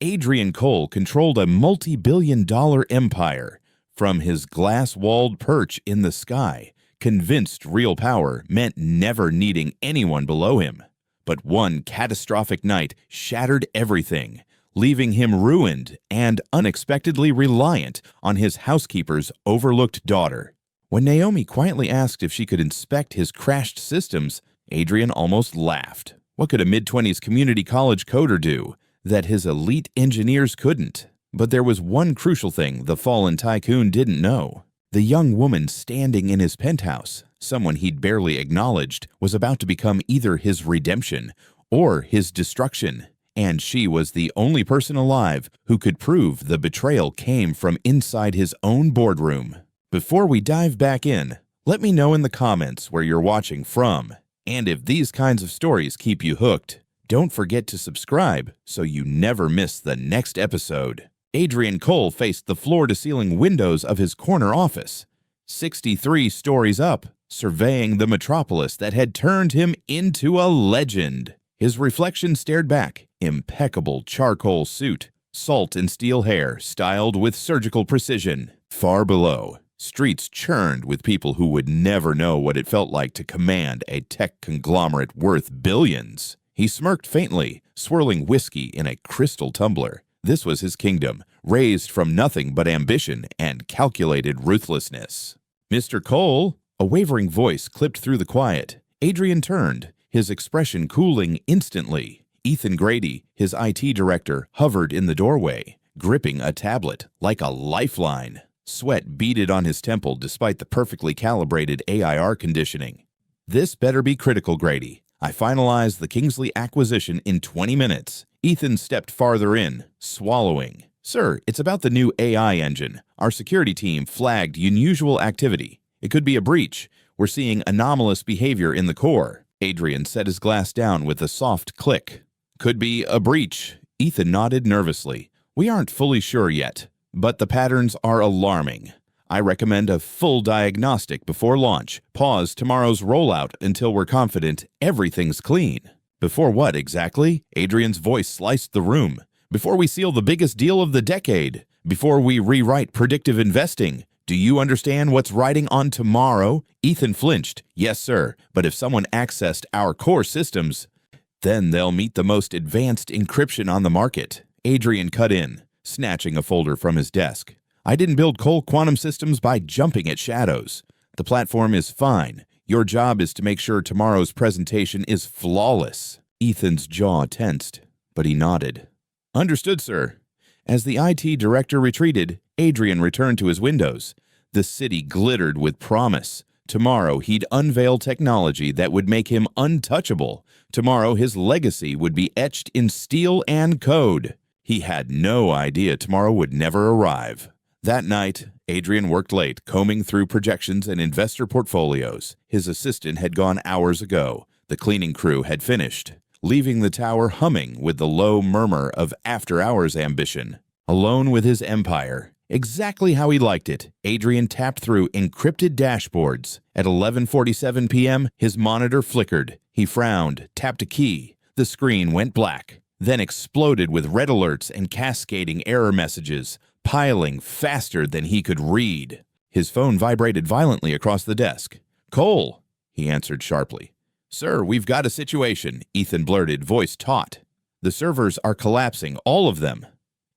Adrian Cole controlled a multi-billion-dollar empire. From his glass-walled perch in the sky, convinced real power meant never needing anyone below him. But one catastrophic night shattered everything, leaving him ruined and unexpectedly reliant on his housekeeper's overlooked daughter. When Naomi quietly asked if she could inspect his crashed systems, Adrian almost laughed. What could a mid-20s community college coder do that his elite engineers couldn't? But there was one crucial thing the fallen tycoon didn't know. The young woman standing in his penthouse, someone he'd barely acknowledged, was about to become either his redemption or his destruction. And she was the only person alive who could prove the betrayal came from inside his own boardroom. Before we dive back in, let me know in the comments where you're watching from. And if these kinds of stories keep you hooked, don't forget to subscribe so you never miss the next episode. Adrian Cole faced the floor-to-ceiling windows of his corner office, 63 stories up, surveying the metropolis that had turned him into a legend. His reflection stared back, impeccable charcoal suit, salt and steel hair styled with surgical precision. Far below, streets churned with people who would never know what it felt like to command a tech conglomerate worth billions. He smirked faintly, swirling whiskey in a crystal tumbler. This was his kingdom, raised from nothing but ambition and calculated ruthlessness. "Mr. Cole," a wavering voice clipped through the quiet. Adrian turned, his expression cooling instantly. Ethan Grady, his IT director, hovered in the doorway, gripping a tablet like a lifeline. Sweat beaded on his temple despite the perfectly calibrated AIR conditioning. "This better be critical, Grady. I finalized the Kingsley acquisition in 20 minutes. Ethan stepped farther in, swallowing. "Sir, it's about the new AI engine. Our security team flagged unusual activity. It could be a breach. We're seeing anomalous behavior in the core." Adrian set his glass down with a soft click. "Could be a breach." Ethan nodded nervously. "We aren't fully sure yet, but the patterns are alarming. I recommend a full diagnostic before launch. Pause tomorrow's rollout until we're confident everything's clean." "Before what exactly?" Adrian's voice sliced the room. "Before we seal the biggest deal of the decade. Before we rewrite predictive investing. Do you understand what's riding on tomorrow?" Ethan flinched. "Yes, sir, but if someone accessed our core systems, then they'll meet the most advanced encryption on the market." Adrian cut in, snatching a folder from his desk. "I didn't build Cole Quantum Systems by jumping at shadows. The platform is fine. Your job is to make sure tomorrow's presentation is flawless." Ethan's jaw tensed, but he nodded. "Understood, sir." As the IT director retreated, Adrian returned to his windows. The city glittered with promise. Tomorrow he'd unveil technology that would make him untouchable. Tomorrow his legacy would be etched in steel and code. He had no idea tomorrow would never arrive. That night, Adrian worked late, combing through projections and investor portfolios. His assistant had gone hours ago. The cleaning crew had finished, leaving the tower humming with the low murmur of after-hours ambition. Alone with his empire, exactly how he liked it, Adrian tapped through encrypted dashboards. At 11:47 p.m., his monitor flickered. He frowned, tapped a key. The screen went black, then exploded with red alerts and cascading error messages, piling faster than he could read. His phone vibrated violently across the desk. "Cole," he answered sharply. "Sir, we've got a situation," Ethan blurted, voice taut. "The servers are collapsing, all of them."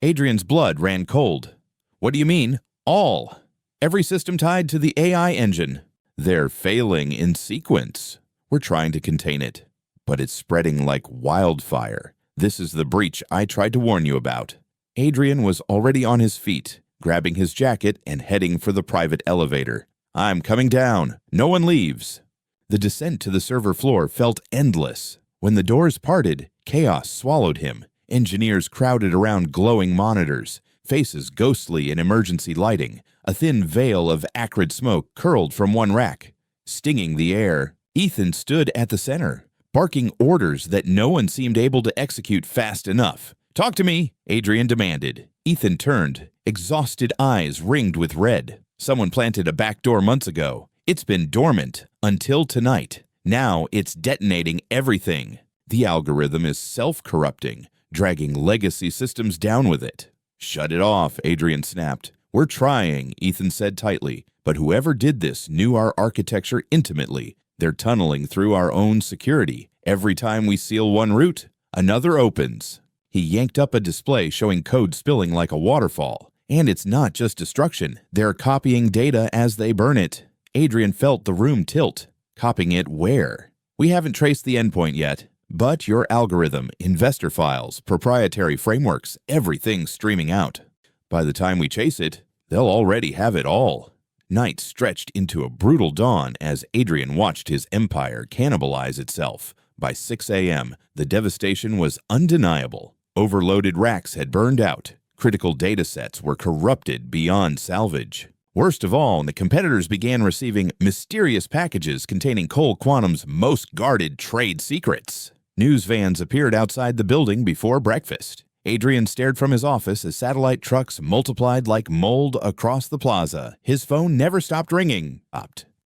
Adrian's blood ran cold. "What do you mean, all?" "Every system tied to the AI engine. They're failing in sequence. We're trying to contain it, but it's spreading like wildfire. This is the breach I tried to warn you about." Adrian was already on his feet, grabbing his jacket and heading for the private elevator. "I'm coming down. No one leaves." The descent to the server floor felt endless. When the doors parted, chaos swallowed him. Engineers crowded around glowing monitors, faces ghostly in emergency lighting. A thin veil of acrid smoke curled from one rack, stinging the air. Ethan stood at the center, barking orders that no one seemed able to execute fast enough. "Talk to me," Adrian demanded. Ethan turned, exhausted eyes ringed with red. "Someone planted a back door months ago. It's been dormant until tonight. Now it's detonating everything. The algorithm is self-corrupting. dragging legacy systems down with it. "Shut it off," Adrian snapped. "We're trying," Ethan said tightly, "but whoever did this knew our architecture intimately. They're tunneling through our own security. Every time we seal one route, another opens." He yanked up a display showing code spilling like a waterfall. "And it's not just destruction. They're copying data as they burn it." Adrian felt the room tilt. "Copying it where?" "We haven't traced the endpoint yet. But your algorithm, investor files, proprietary frameworks, everything's streaming out. By the time we chase it, they'll already have it all." Night stretched into a brutal dawn as Adrian watched his empire cannibalize itself. By 6 a.m., the devastation was undeniable. Overloaded racks had burned out. Critical data sets were corrupted beyond salvage. Worst of all, the competitors began receiving mysterious packages containing Cole Quantum's most guarded trade secrets. News vans appeared outside the building before breakfast. Adrian stared from his office as satellite trucks multiplied like mold across the plaza. His phone never stopped ringing.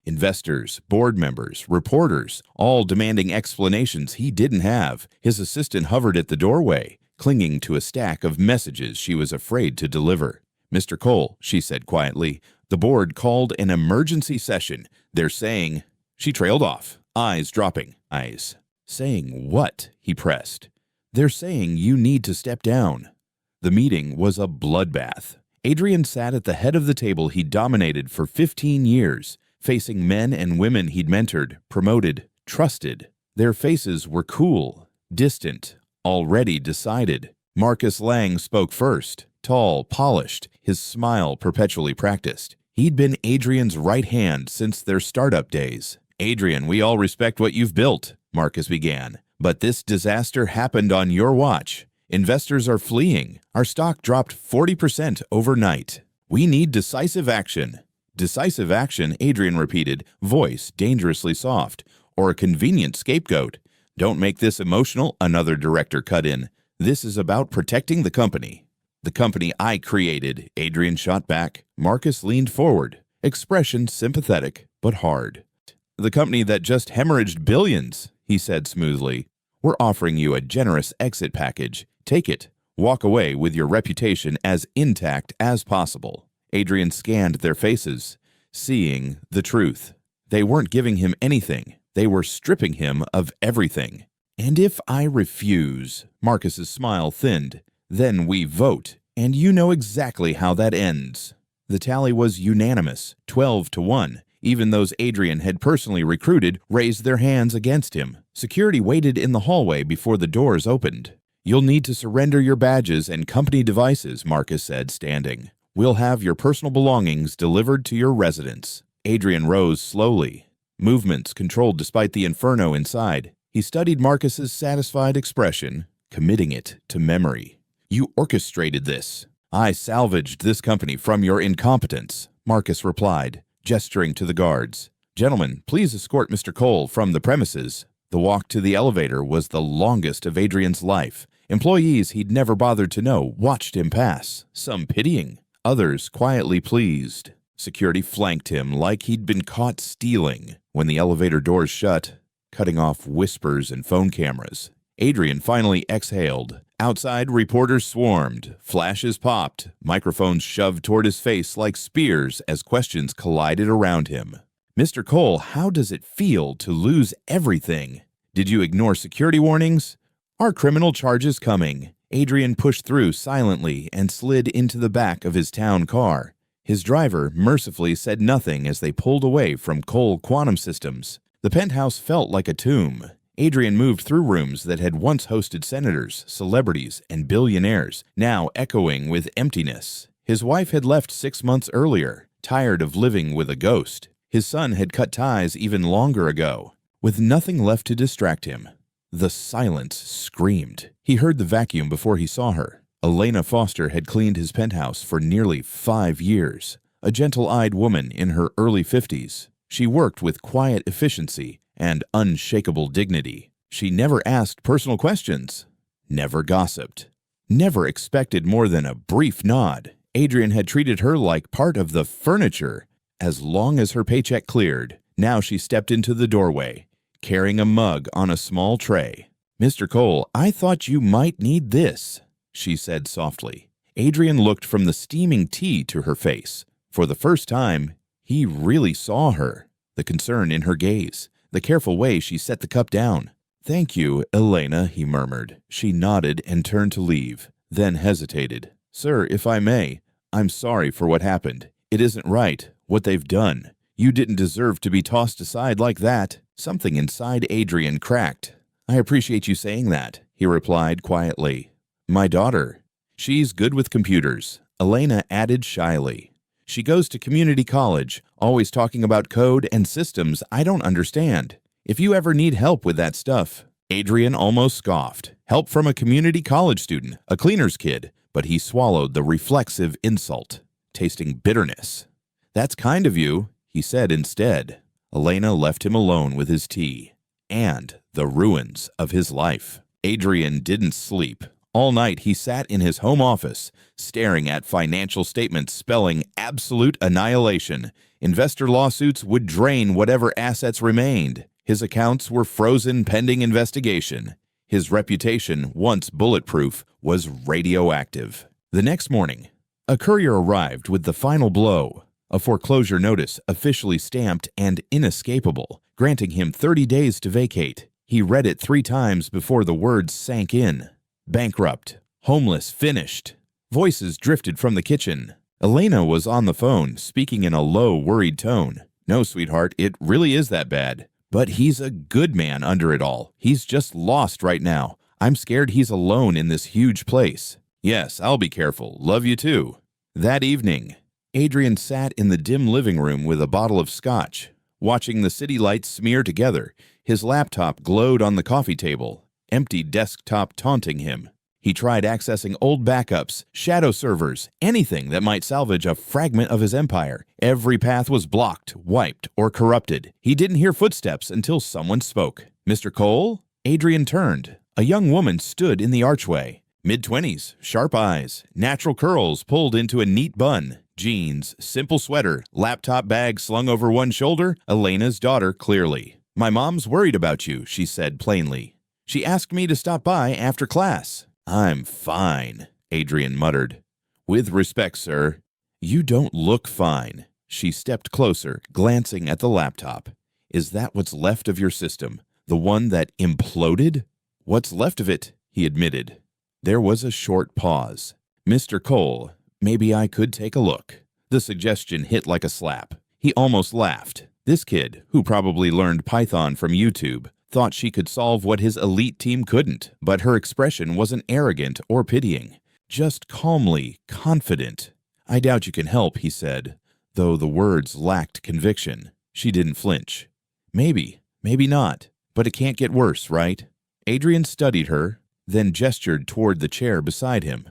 Investors, board members, reporters, all demanding explanations he didn't have. His assistant hovered at the doorway, clinging to a stack of messages she was afraid to deliver. "Mr. Cole," she said quietly, "the board called an emergency session. They're saying—" She trailed off, eyes dropping. "Eyes. Saying what?" he pressed. "They're saying you need to step down." The meeting was a bloodbath. Adrian sat at the head of the table he'd dominated for 15 years, facing men and women he'd mentored, promoted, trusted. Their faces were cool, distant, already decided. Marcus Lang spoke first, tall, polished, his smile perpetually practiced. He'd been Adrian's right hand since their startup days. "Adrian, we all respect what you've built," Marcus began. "But this disaster happened on your watch. Investors are fleeing. Our stock dropped 40% overnight. We need decisive action." "Decisive action," Adrian repeated, voice dangerously soft. "Or a convenient scapegoat." "Don't make this emotional," another director cut in. "This is about protecting the company." "The company I created," Adrian shot back. Marcus leaned forward, expression sympathetic but hard. "The company that just hemorrhaged billions," he said smoothly. "We're offering you a generous exit package. Take it. Walk away with your reputation as intact as possible." Adrian scanned their faces, seeing the truth. They weren't giving him anything. They were stripping him of everything. "And if I refuse," Marcus's smile thinned, "then we vote, and you know exactly how that ends." The tally was unanimous, 12-1. Even those Adrian had personally recruited raised their hands against him. Security waited in the hallway before the doors opened. "You'll need to surrender your badges and company devices," Marcus said, standing. "We'll have your personal belongings delivered to your residence." Adrian rose slowly, movements controlled despite the inferno inside. He studied Marcus's satisfied expression, committing it to memory. "You orchestrated this." "I salvaged this company from your incompetence," Marcus replied, gesturing to the guards. "Gentlemen, please escort Mr. Cole from the premises." The walk to the elevator was the longest of Adrian's life. Employees he'd never bothered to know watched him pass, some pitying, others quietly pleased. Security flanked him like he'd been caught stealing. When the elevator doors shut, cutting off whispers and phone cameras, Adrian finally exhaled. Outside, reporters swarmed, flashes popped, microphones shoved toward his face like spears as questions collided around him. "Mr. Cole, how does it feel to lose everything? Did you ignore security warnings? Are criminal charges coming?" Adrian pushed through silently and slid into the back of his town car. His driver mercifully said nothing as they pulled away from Cole Quantum Systems. The penthouse felt like a tomb. Adrian moved through rooms that had once hosted senators, celebrities, and billionaires, now echoing with emptiness. His wife had left 6 months earlier, tired of living with a ghost. His son had cut ties even longer ago, with nothing left to distract him. The silence screamed. He heard the vacuum before he saw her. Elena Foster had cleaned his penthouse for nearly 5 years, a gentle-eyed woman in her early 50s. She worked with quiet efficiency and unshakable dignity. She never asked personal questions, never gossiped, never expected more than a brief nod. Adrian had treated her like part of the furniture as long as her paycheck cleared. Now she stepped into the doorway, carrying a mug on a small tray. Mr. Cole, I thought you might need this, she said softly. Adrian looked from the steaming tea to her face. For the first time, he really saw her. The concern in her gaze, the careful way she set the cup down. Thank you, Elena, he murmured. She nodded and turned to leave, then hesitated. Sir, if I may, I'm sorry for what happened. It isn't right, what they've done. You didn't deserve to be tossed aside like that. Something inside Adrian cracked. I appreciate you saying that, he replied quietly. My daughter. She's good with computers, Elena added shyly. She goes to community college, always talking about code and systems I don't understand. If you ever need help with that stuff. Adrian almost scoffed. Help from a community college student, a cleaner's kid, but he swallowed the reflexive insult, tasting bitterness. That's kind of you, he said instead. Elena left him alone with his tea and the ruins of his life. Adrian didn't sleep. All night he sat in his home office, staring at financial statements spelling absolute annihilation. Investor lawsuits would drain whatever assets remained. His accounts were frozen pending investigation. His reputation, once bulletproof, was radioactive. The next morning, a courier arrived with the final blow, a foreclosure notice officially stamped and inescapable, granting him 30 days to vacate. He read it 3 times before the words sank in. Bankrupt, homeless, finished. Voices drifted from the kitchen. Elena was on the phone, speaking in a low, worried tone. No, sweetheart, it really is that bad. But he's a good man under it all. He's just lost right now. I'm scared he's alone in this huge place. Yes, I'll be careful. Love you too. That evening, Adrian sat in the dim living room with a bottle of scotch, watching the city lights smear together. His laptop glowed on the coffee table, empty desktop taunting him. He tried accessing old backups, shadow servers, anything that might salvage a fragment of his empire. Every path was blocked, wiped, or corrupted. He didn't hear footsteps until someone spoke. Mr. Cole? Adrian turned. A young woman stood in the archway. Mid-20s, sharp eyes, natural curls pulled into a neat bun, jeans, simple sweater, laptop bag slung over one shoulder. Elena's daughter, clearly. My mom's worried about you, she said plainly. She asked me to stop by after class. I'm fine, Adrian muttered. With respect, sir. You don't look fine. She stepped closer, glancing at the laptop. Is that what's left of your system? The one that imploded? What's left of it, he admitted. There was a short pause. Mr. Cole, maybe I could take a look. The suggestion hit like a slap. He almost laughed. This kid, who probably learned Python from YouTube, thought she could solve what his elite team couldn't, but her expression wasn't arrogant or pitying, just calmly confident. I doubt you can help, he said, though the words lacked conviction. She didn't flinch. Maybe, maybe not, but it can't get worse, right? Adrian studied her, then gestured toward the chair beside him.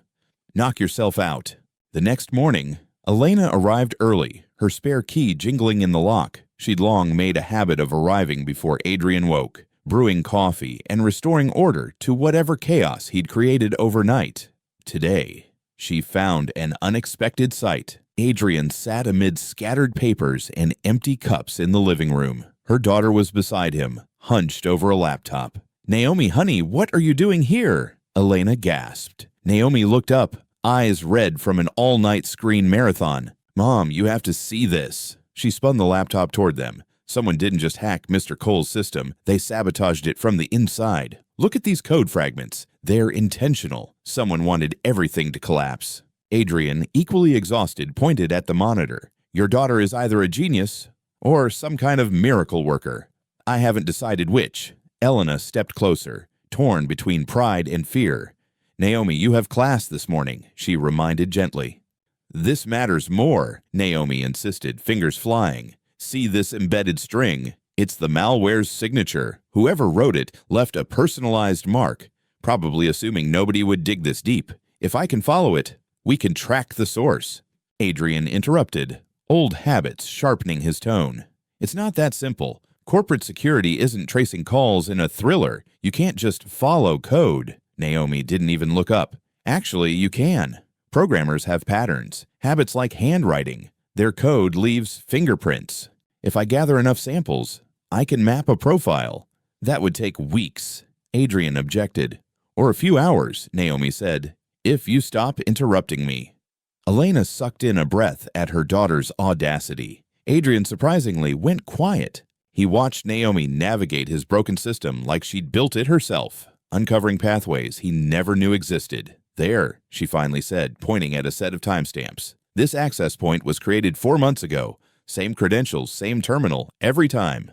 Knock yourself out. The next morning, Elena arrived early, her spare key jingling in the lock. She'd long made a habit of arriving before Adrian woke, brewing coffee and restoring order to whatever chaos he'd created overnight. Today, she found an unexpected sight. Adrian sat amid scattered papers and empty cups in the living room. Her daughter was beside him, hunched over a laptop. Naomi, honey, what are you doing here? Elena gasped. Naomi looked up, eyes red from an all-night screen marathon. Mom, you have to see this. She spun the laptop toward them. Someone didn't just hack Mr. Cole's system, they sabotaged it from the inside. Look at these code fragments. They're intentional. Someone wanted everything to collapse. Adrian, equally exhausted, pointed at the monitor. Your daughter is either a genius or some kind of miracle worker. I haven't decided which. Elena stepped closer, torn between pride and fear. Naomi, you have class this morning, she reminded gently. This matters more, Naomi insisted, fingers flying. See this embedded string? It's the malware's signature. Whoever wrote it left a personalized mark, probably assuming nobody would dig this deep. If I can follow it, we can track the source. Adrian interrupted, old habits sharpening his tone. It's not that simple. Corporate security isn't tracing calls in a thriller. You can't just follow code. Naomi didn't even look up. Actually, you can. Programmers have patterns, habits like handwriting. Their code leaves fingerprints. If I gather enough samples, I can map a profile. That would take weeks. Adrian objected. Or a few hours, Naomi said, if you stop interrupting me. Elena sucked in a breath at her daughter's audacity. Adrian surprisingly went quiet. He watched Naomi navigate his broken system like she'd built it herself, uncovering pathways he never knew existed. There, she finally said, pointing at a set of timestamps. This access point was created 4 months ago. Same credentials, same terminal, every time.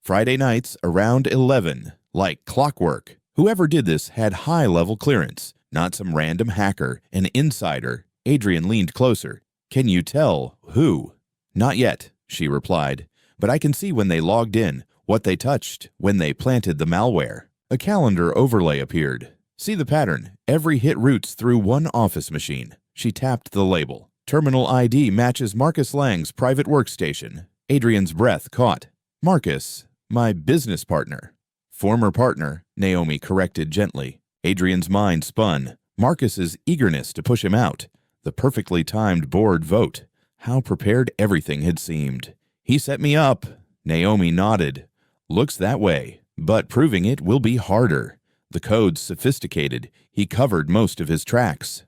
Friday nights around 11, like clockwork. Whoever did this had high-level clearance, not some random hacker, an insider. Adrian leaned closer. Can you tell who? Not yet, she replied, but I can see when they logged in, what they touched, when they planted the malware. A calendar overlay appeared. See the pattern. Every hit routes through one office machine. She tapped the label. Terminal ID matches Marcus Lang's private workstation. Adrian's breath caught. Marcus, my business partner. Former partner, Naomi corrected gently. Adrian's mind spun. Marcus's eagerness to push him out. The perfectly timed board vote. How prepared everything had seemed. He set me up. Naomi nodded. Looks that way, but proving it will be harder. The code's sophisticated. He covered most of his tracks.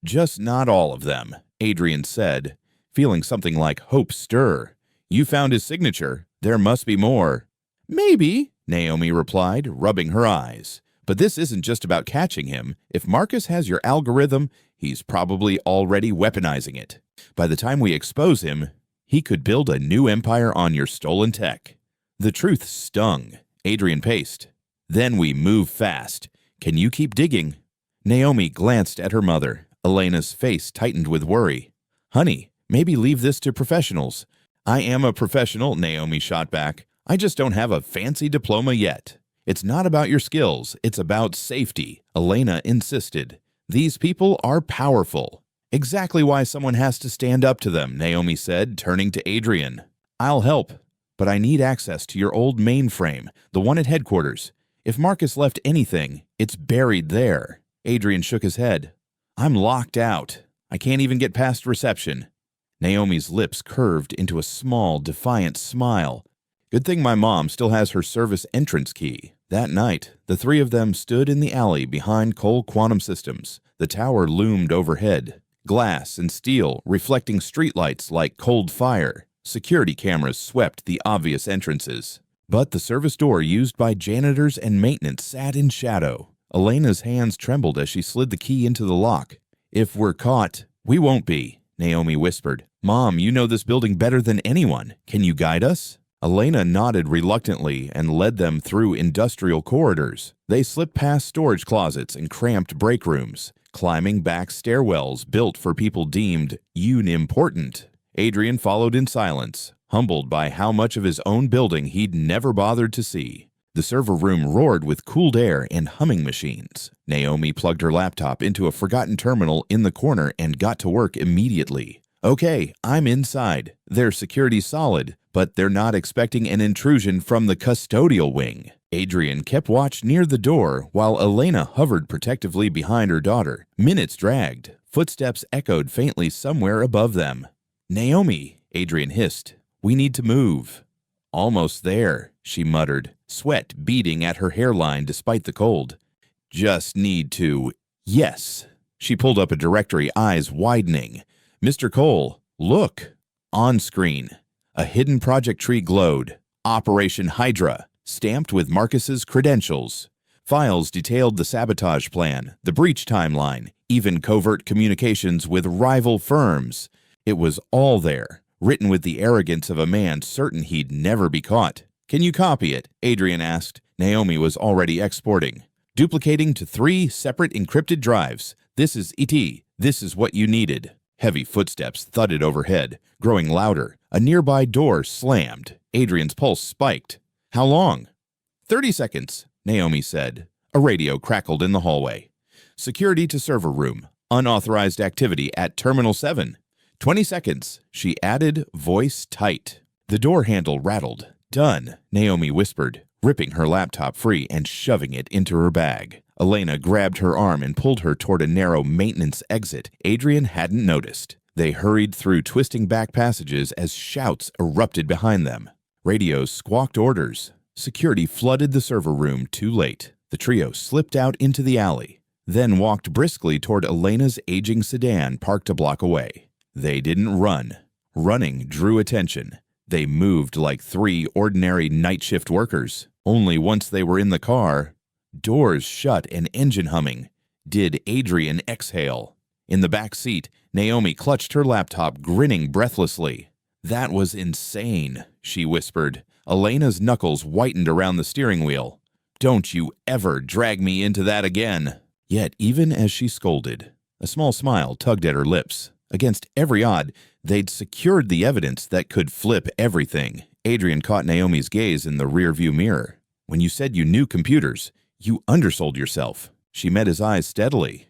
Just not all of them, Adrian said, feeling something like hope stir. You found his signature. There must be more. Maybe, Naomi replied, rubbing her eyes. But this isn't just about catching him. If Marcus has your algorithm, he's probably already weaponizing it. By the time we expose him, he could build a new empire on your stolen tech. The truth stung. Adrian paced. Then we move fast. Can you keep digging? Naomi glanced at her mother. Elena's face tightened with worry. Honey, maybe leave this to professionals. I am a professional, Naomi shot back. I just don't have a fancy diploma yet. It's not about your skills, it's about safety, Elena insisted. These people are powerful. Exactly why someone has to stand up to them, Naomi said, turning to Adrian. I'll help, but I need access to your old mainframe, the one at headquarters. If Marcus left anything, it's buried there. Adrian shook his head. I'm locked out. I can't even get past reception. Naomi's lips curved into a small, defiant smile. Good thing my mom still has her service entrance key. That night, the three of them stood in the alley behind Cole Quantum Systems. The tower loomed overhead, glass and steel reflecting streetlights like cold fire. Security cameras swept the obvious entrances. But the service door used by janitors and maintenance sat in shadow. Elena's hands trembled as she slid the key into the lock. If we're caught, we won't be, Naomi whispered. Mom, you know this building better than anyone. Can you guide us? Elena nodded reluctantly and led them through industrial corridors. They slipped past storage closets and cramped break rooms, climbing back stairwells built for people deemed unimportant. Adrian followed in silence, humbled by how much of his own building he'd never bothered to see. The server room roared with cooled air and humming machines. Naomi plugged her laptop into a forgotten terminal in the corner and got to work immediately. Okay, I'm inside. Their security's solid, but they're not expecting an intrusion from the custodial wing. Adrian kept watch near the door while Elena hovered protectively behind her daughter. Minutes dragged. Footsteps echoed faintly somewhere above them. Naomi, Adrian hissed. We need to move. Almost there, she muttered, sweat beading at her hairline despite the cold. Just need to... Yes. She pulled up a directory, eyes widening. Mr. Cole, look. On screen. A hidden project tree glowed. Operation Hydra, stamped with Marcus's credentials. Files detailed the sabotage plan, the breach timeline, even covert communications with rival firms. It was all there, written with the arrogance of a man certain he'd never be caught. Can you copy it? Adrian asked. Naomi was already exporting. Duplicating to 3 separate encrypted drives. This is ET. This is what you needed. Heavy footsteps thudded overhead, growing louder. A nearby door slammed. Adrian's pulse spiked. How long? 30 seconds, Naomi said. A radio crackled in the hallway. Security to server room. Unauthorized activity at Terminal 7. 20 seconds, she added, voice tight. The door handle rattled. Done, Naomi whispered, ripping her laptop free and shoving it into her bag. Elena grabbed her arm and pulled her toward a narrow maintenance exit Adrian hadn't noticed. They hurried through twisting back passages as shouts erupted behind them. Radios squawked orders. Security flooded the server room too late. The trio slipped out into the alley, then walked briskly toward Elena's aging sedan parked a block away. They didn't run. Running drew attention. They moved like three ordinary night shift workers. Only once they were in the car, doors shut and engine humming, did Adrian exhale. In the back seat, Naomi clutched her laptop, grinning breathlessly. "That was insane," she whispered. Elena's knuckles whitened around the steering wheel. "Don't you ever drag me into that again." Yet even as she scolded, a small smile tugged at her lips. Against every odd, they'd secured the evidence that could flip everything. Adrian caught Naomi's gaze in the rearview mirror. "When you said you knew computers, you undersold yourself." She met his eyes steadily.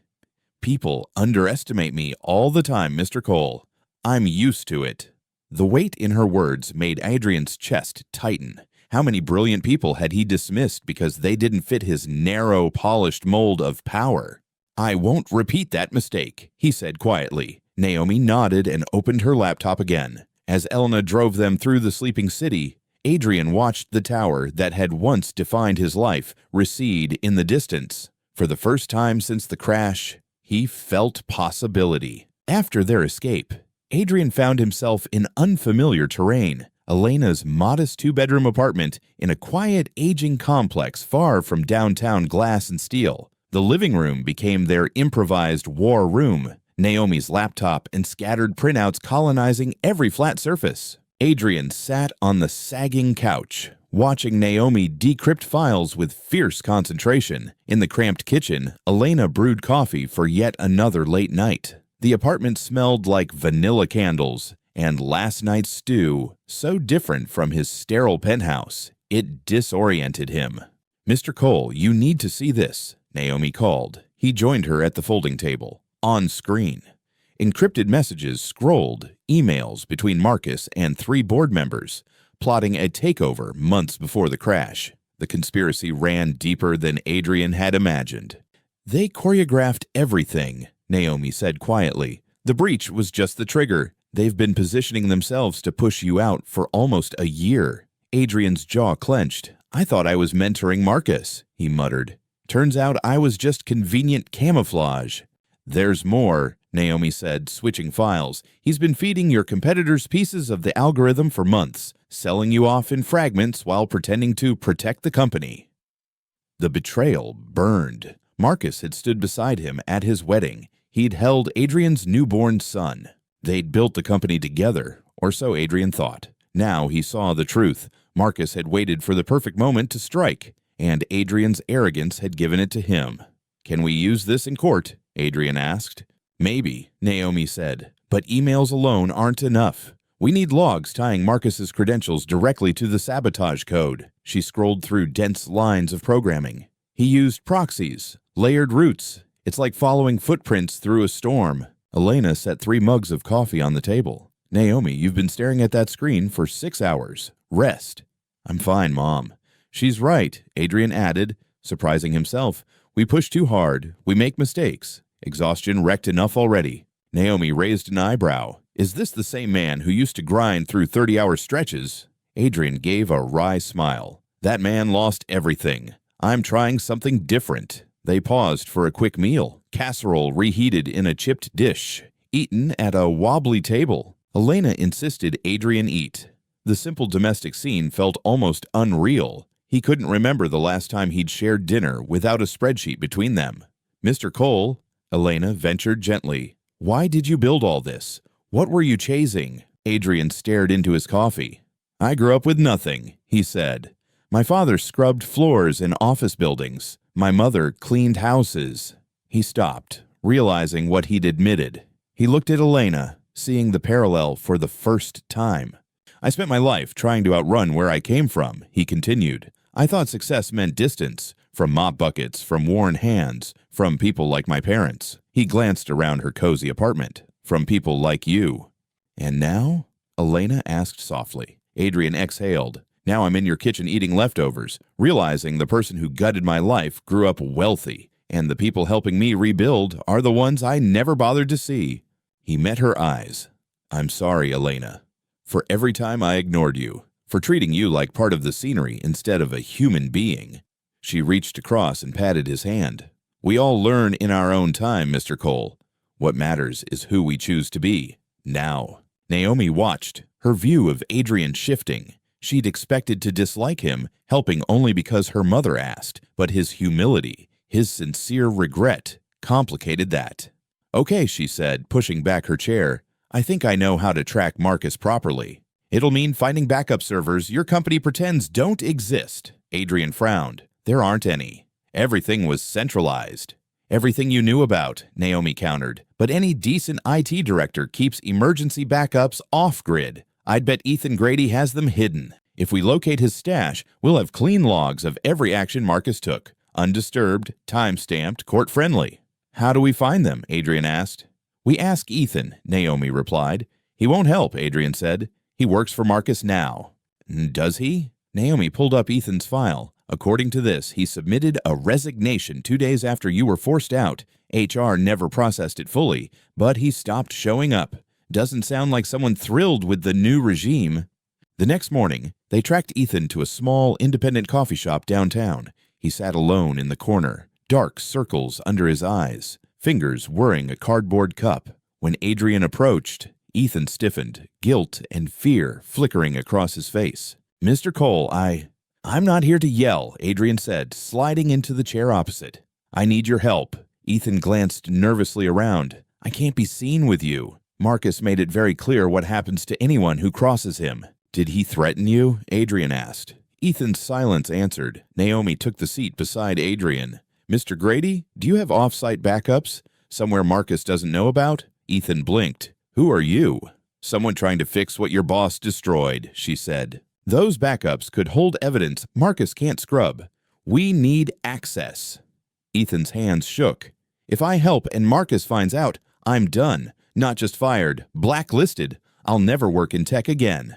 "People underestimate me all the time, Mr. Cole. I'm used to it." The weight in her words made Adrian's chest tighten. How many brilliant people had he dismissed because they didn't fit his narrow, polished mold of power? "I won't repeat that mistake," he said quietly. Naomi nodded and opened her laptop again. As Elena drove them through the sleeping city, Adrian watched the tower that had once defined his life recede in the distance. For the first time since the crash, he felt possibility. After their escape, Adrian found himself in unfamiliar terrain. Elena's modest two-bedroom apartment in a quiet, aging complex far from downtown glass and steel. The living room became their improvised war room, Naomi's laptop and scattered printouts colonizing every flat surface. Adrian sat on the sagging couch, watching Naomi decrypt files with fierce concentration. In the cramped kitchen, Elena brewed coffee for yet another late night. The apartment smelled like vanilla candles and last night's stew, so different from his sterile penthouse, it disoriented him. "Mr. Cole, you need to see this," Naomi called. He joined her at the folding table. On screen, encrypted messages scrolled, emails between Marcus and 3 board members, plotting a takeover months before the crash. The conspiracy ran deeper than Adrian had imagined. "They choreographed everything," Naomi said quietly. "The breach was just the trigger. They've been positioning themselves to push you out for almost a year." Adrian's jaw clenched. "I thought I was mentoring Marcus," he muttered. "Turns out I was just convenient camouflage." "There's more," Naomi said, switching files. "He's been feeding your competitors pieces of the algorithm for months, selling you off in fragments while pretending to protect the company." The betrayal burned. Marcus had stood beside him at his wedding. He'd held Adrian's newborn son. They'd built the company together, or so Adrian thought. Now he saw the truth. Marcus had waited for the perfect moment to strike, and Adrian's arrogance had given it to him. "Can we use this in court?" Adrian asked. "Maybe," Naomi said, "but emails alone aren't enough. We need logs tying Marcus's credentials directly to the sabotage code." She scrolled through dense lines of programming. "He used proxies, layered routes. It's like following footprints through a storm." Elena set 3 mugs of coffee on the table. "Naomi, you've been staring at that screen for 6 hours. Rest." "I'm fine, Mom." "She's right," Adrian added, surprising himself. "We push too hard. We make mistakes. Exhaustion wrecked enough already." Naomi raised an eyebrow. "Is this the same man who used to grind through 30-hour stretches?" Adrian gave a wry smile. "That man lost everything. I'm trying something different." They paused for a quick meal. Casserole reheated in a chipped dish, eaten at a wobbly table. Elena insisted Adrian eat. The simple domestic scene felt almost unreal. He couldn't remember the last time he'd shared dinner without a spreadsheet between them. "Mr. Cole," Elena ventured gently, "why did you build all this? What were you chasing?" Adrian stared into his coffee. "I grew up with nothing," he said. "My father scrubbed floors in office buildings. My mother cleaned houses." He stopped, realizing what he'd admitted. He looked at Elena, seeing the parallel for the first time. "I spent my life trying to outrun where I came from," he continued. "I thought success meant distance, from mop buckets, from worn hands, from people like my parents." He glanced around her cozy apartment. "From people like you." "And now?" Elena asked softly. Adrian exhaled. "Now I'm in your kitchen eating leftovers, realizing the person who gutted my life grew up wealthy, and the people helping me rebuild are the ones I never bothered to see." He met her eyes. "I'm sorry, Elena, for every time I ignored you, for treating you like part of the scenery instead of a human being." She reached across and patted his hand. "We all learn in our own time, Mr. Cole. What matters is who we choose to be, now." Naomi watched, her view of Adrian shifting. She'd expected to dislike him, helping only because her mother asked, but his humility, his sincere regret, complicated that. "Okay," she said, pushing back her chair. "I think I know how to track Marcus properly. It'll mean finding backup servers your company pretends don't exist." Adrian frowned. "There aren't any. Everything was centralized." "Everything you knew about," Naomi countered. "But any decent IT director keeps emergency backups off-grid. I'd bet Ethan Grady has them hidden. If we locate his stash, we'll have clean logs of every action Marcus took. Undisturbed, time-stamped, court-friendly." "How do we find them?" Adrian asked. "We ask Ethan," Naomi replied. "He won't help," Adrian said. "He works for Marcus now." "Does he?" Naomi pulled up Ethan's file. "According to this, he submitted a resignation 2 days after you were forced out. HR never processed it fully, but he stopped showing up. Doesn't sound like someone thrilled with the new regime." The next morning, they tracked Ethan to a small, independent coffee shop downtown. He sat alone in the corner, dark circles under his eyes, fingers whirring a cardboard cup. When Adrian approached, Ethan stiffened, guilt and fear flickering across his face. "Mr. Cole, I'm not here to yell," Adrian said, sliding into the chair opposite. "I need your help." Ethan glanced nervously around. "I can't be seen with you. Marcus made it very clear what happens to anyone who crosses him." "Did he threaten you?" Adrian asked. Ethan's silence answered. Naomi took the seat beside Adrian. "Mr. Grady, do you have off-site backups? Somewhere Marcus doesn't know about?" Ethan blinked. "Who are you?" "Someone trying to fix what your boss destroyed," she said. "Those backups could hold evidence Marcus can't scrub. We need access." Ethan's hands shook. "If I help and Marcus finds out, I'm done. Not just fired, blacklisted. I'll never work in tech again."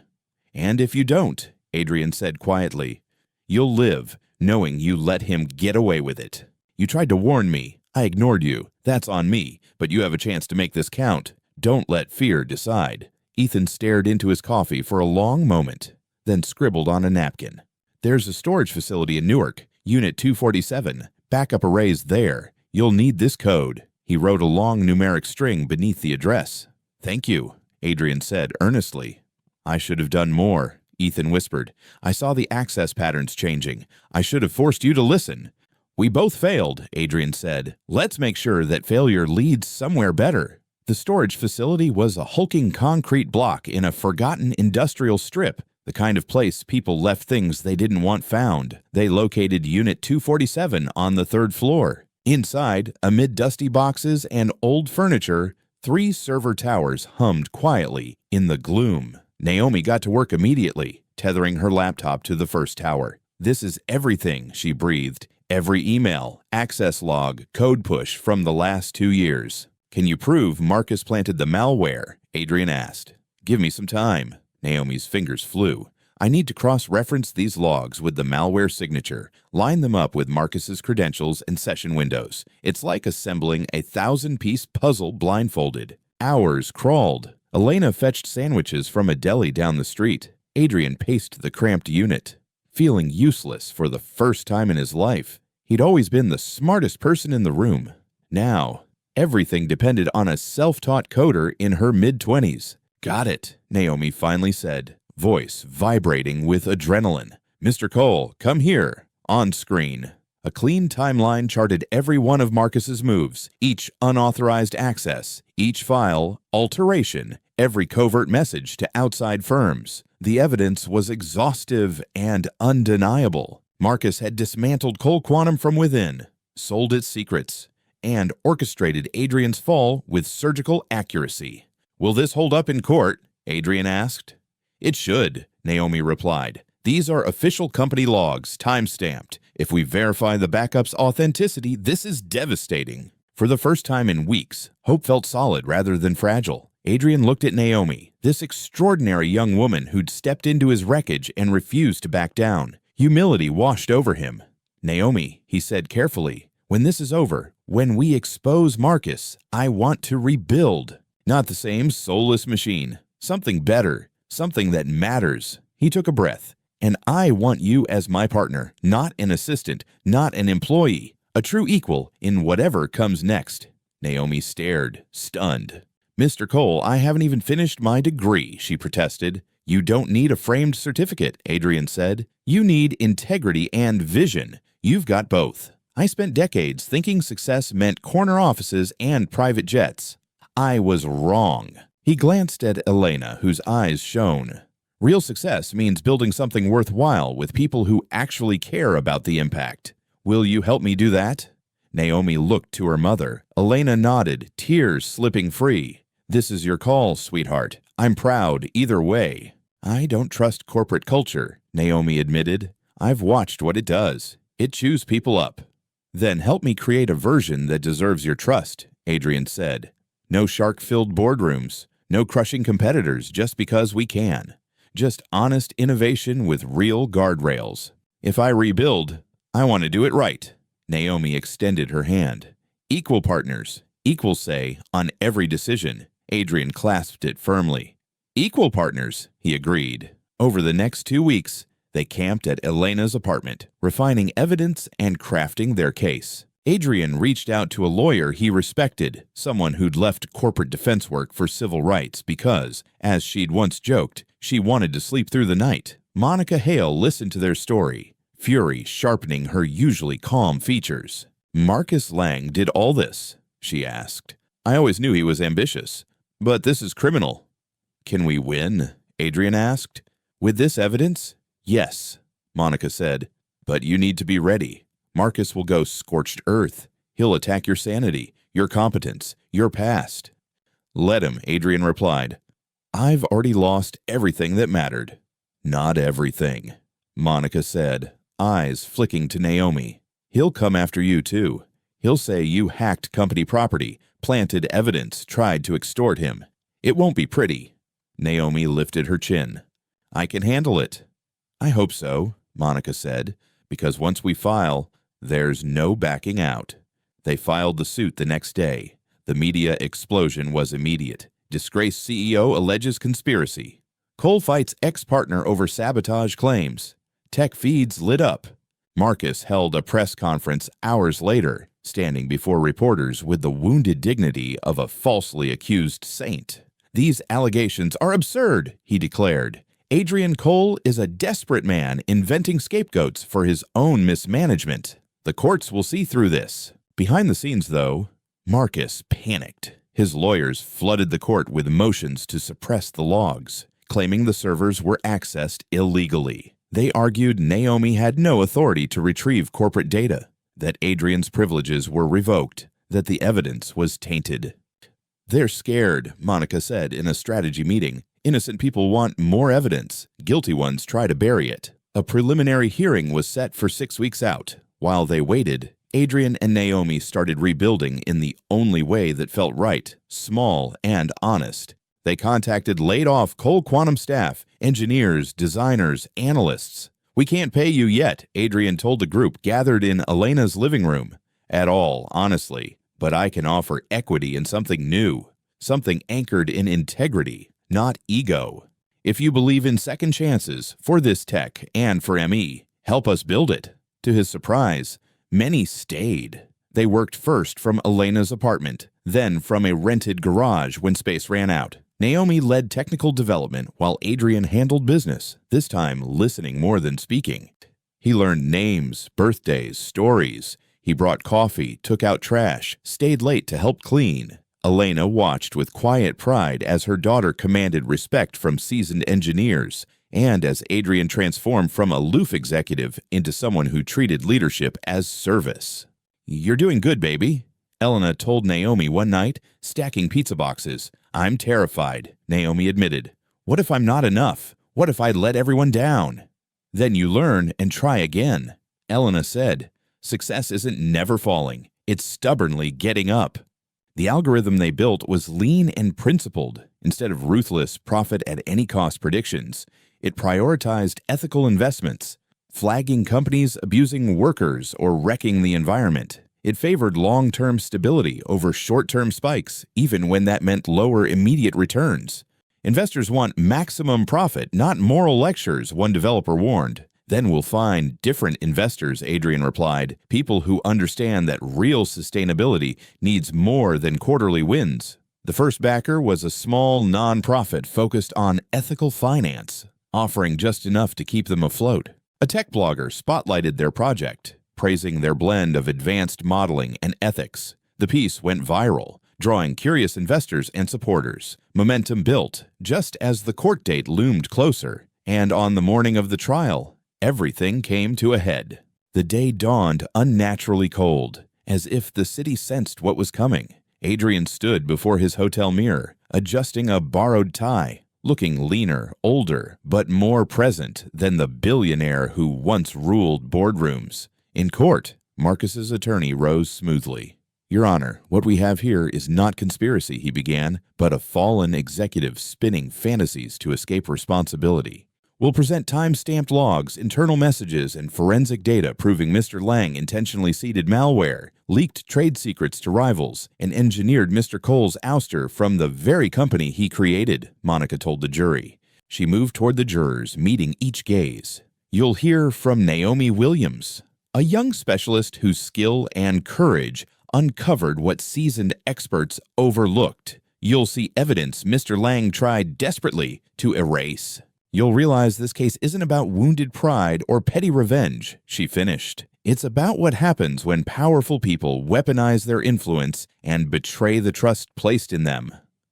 "And if you don't," Adrian said quietly, "you'll live knowing you let him get away with it. You tried to warn me. I ignored you. That's on me, but you have a chance to make this count. Don't let fear decide." Ethan stared into his coffee for a long moment, then scribbled on a napkin. "There's a storage facility in Newark, Unit 247. Backup arrays there. You'll need this code." He wrote a long numeric string beneath the address. "Thank you," Adrian said earnestly. "I should have done more," Ethan whispered. "I saw the access patterns changing. I should have forced you to listen." "We both failed," Adrian said. "Let's make sure that failure leads somewhere better." The storage facility was a hulking concrete block in a forgotten industrial strip, the kind of place people left things they didn't want found. They located Unit 247 on the 3rd floor. Inside, amid dusty boxes and old furniture, 3 server towers hummed quietly in the gloom. Naomi got to work immediately, tethering her laptop to the first tower. "This is everything," she breathed. "Every email, access log, code push from the last 2 years." "Can you prove Marcus planted the malware?" Adrian asked. "Give me some time." Naomi's fingers flew. "I need to cross-reference these logs with the malware signature, line them up with Marcus's credentials and session windows. It's like assembling a 1,000-piece puzzle blindfolded." Hours crawled. Elena fetched sandwiches from a deli down the street. Adrian paced the cramped unit, feeling useless for the first time in his life. He'd always been the smartest person in the room. Now, everything depended on a self-taught coder in her mid-20s. "Got it," Naomi finally said, voice vibrating with adrenaline. "Mr. Cole, come here." On screen, a clean timeline charted every one of Marcus's moves, each unauthorized access, each file, alteration, every covert message to outside firms. The evidence was exhaustive and undeniable. Marcus had dismantled Cole Quantum from within, sold its secrets, and orchestrated Adrian's fall with surgical accuracy. "Will this hold up in court?" Adrian asked. "It should," Naomi replied. "These are official company logs, time-stamped. If we verify the backup's authenticity, this is devastating." For the first time in weeks, hope felt solid rather than fragile. Adrian looked at Naomi, this extraordinary young woman who'd stepped into his wreckage and refused to back down. Humility washed over him. "Naomi," he said carefully, "when this is over, when we expose Marcus, I want to rebuild. Not the same soulless machine. Something better. Something that matters." He took a breath. And I want you as my partner, not an assistant, not an employee, a true equal in whatever comes next. Naomi stared, stunned. Mr. Cole, I haven't even finished my degree, she protested. You don't need a framed certificate, Adrian said. You need integrity and vision. You've got both. I spent decades thinking success meant corner offices and private jets. I was wrong. He glanced at Elena, whose eyes shone. Real success means building something worthwhile with people who actually care about the impact. Will you help me do that? Naomi looked to her mother. Elena nodded, tears slipping free. This is your call, sweetheart. I'm proud either way. I don't trust corporate culture, Naomi admitted. I've watched what it does. It chews people up. Then help me create a version that deserves your trust, Adrian said. No shark-filled boardrooms, no crushing competitors just because we can. Just honest innovation with real guardrails. If I rebuild, I want to do it right. Naomi extended her hand. Equal partners, equal say on every decision. Adrian clasped it firmly. Equal partners, he agreed. Over the next 2 weeks, they camped at Elena's apartment, refining evidence and crafting their case. Adrian reached out to a lawyer he respected, someone who'd left corporate defense work for civil rights because, as she'd once joked, she wanted to sleep through the night. Monica Hale listened to their story, fury sharpening her usually calm features. Marcus Lang did all this, she asked. I always knew he was ambitious, but this is criminal. Can we win? Adrian asked. With this evidence? Yes, Monica said. But you need to be ready. Marcus will go scorched earth. He'll attack your sanity, your competence, your past. Let him, Adrian replied. I've already lost everything that mattered. Not everything, Monica said, eyes flicking to Naomi. He'll come after you too. He'll say you hacked company property, planted evidence, tried to extort him. It won't be pretty. Naomi lifted her chin. I can handle it. I hope so, Monica said, because once we file, there's no backing out. They filed the suit the next day. The media explosion was immediate. Disgraced CEO alleges conspiracy. Cole fights ex-partner over sabotage claims. Tech feeds lit up. Marcus held a press conference hours later, standing before reporters with the wounded dignity of a falsely accused saint. These allegations are absurd, he declared. Adrian Cole is a desperate man inventing scapegoats for his own mismanagement. The courts will see through this. Behind the scenes, though, Marcus panicked. His lawyers flooded the court with motions to suppress the logs, claiming the servers were accessed illegally. They argued Naomi had no authority to retrieve corporate data, that Adrian's privileges were revoked, that the evidence was tainted. They're scared, Monica said in a strategy meeting. Innocent people want more evidence. Guilty ones try to bury it. A preliminary hearing was set for 6 weeks out. While they waited, Adrian and Naomi started rebuilding in the only way that felt right, small and honest. They contacted laid-off Cole Quantum staff, engineers, designers, analysts. We can't pay you yet, Adrian told the group gathered in Elena's living room. At all, honestly, but I can offer equity in something new, something anchored in integrity, not ego. If you believe in second chances for this tech and for ME, help us build it. To his surprise, many stayed. They worked first from Elena's apartment, then from a rented garage when space ran out. Naomi led technical development while Adrian handled business, this time listening more than speaking. He learned names, birthdays, stories. He brought coffee, took out trash, stayed late to help clean. Elena watched with quiet pride as her daughter commanded respect from seasoned engineers, and as Adrian transformed from aloof executive into someone who treated leadership as service. You're doing good, baby, Elena told Naomi one night, stacking pizza boxes. I'm terrified, Naomi admitted. What if I'm not enough? What if I let everyone down? Then you learn and try again, Elena said. Success isn't never falling. It's stubbornly getting up. The algorithm they built was lean and principled. Instead of ruthless profit-at-any-cost predictions, it prioritized ethical investments, flagging companies abusing workers or wrecking the environment. It favored long-term stability over short-term spikes, even when that meant lower immediate returns. Investors want maximum profit, not moral lectures, one developer warned. Then we'll find different investors, Adrian replied, people who understand that real sustainability needs more than quarterly wins. The first backer was a small nonprofit focused on ethical finance, offering just enough to keep them afloat. A tech blogger spotlighted their project, praising their blend of advanced modeling and ethics. The piece went viral, drawing curious investors and supporters. Momentum built just as the court date loomed closer, and on the morning of the trial, everything came to a head. The day dawned unnaturally cold, as if the city sensed what was coming. Adrian stood before his hotel mirror, adjusting a borrowed tie, looking leaner, older, but more present than the billionaire who once ruled boardrooms. In court, Marcus's attorney rose smoothly. "Your Honor, what we have here is not conspiracy," he began, "but a fallen executive spinning fantasies to escape responsibility. We'll present time-stamped logs, internal messages, and forensic data proving Mr. Lang intentionally seeded malware, leaked trade secrets to rivals, and engineered Mr. Cole's ouster from the very company he created," Monica told the jury. She moved toward the jurors, meeting each gaze. "You'll hear from Naomi Williams, a young specialist whose skill and courage uncovered what seasoned experts overlooked. You'll see evidence Mr. Lang tried desperately to erase. You'll realize this case isn't about wounded pride or petty revenge," she finished. "It's about what happens when powerful people weaponize their influence and betray the trust placed in them."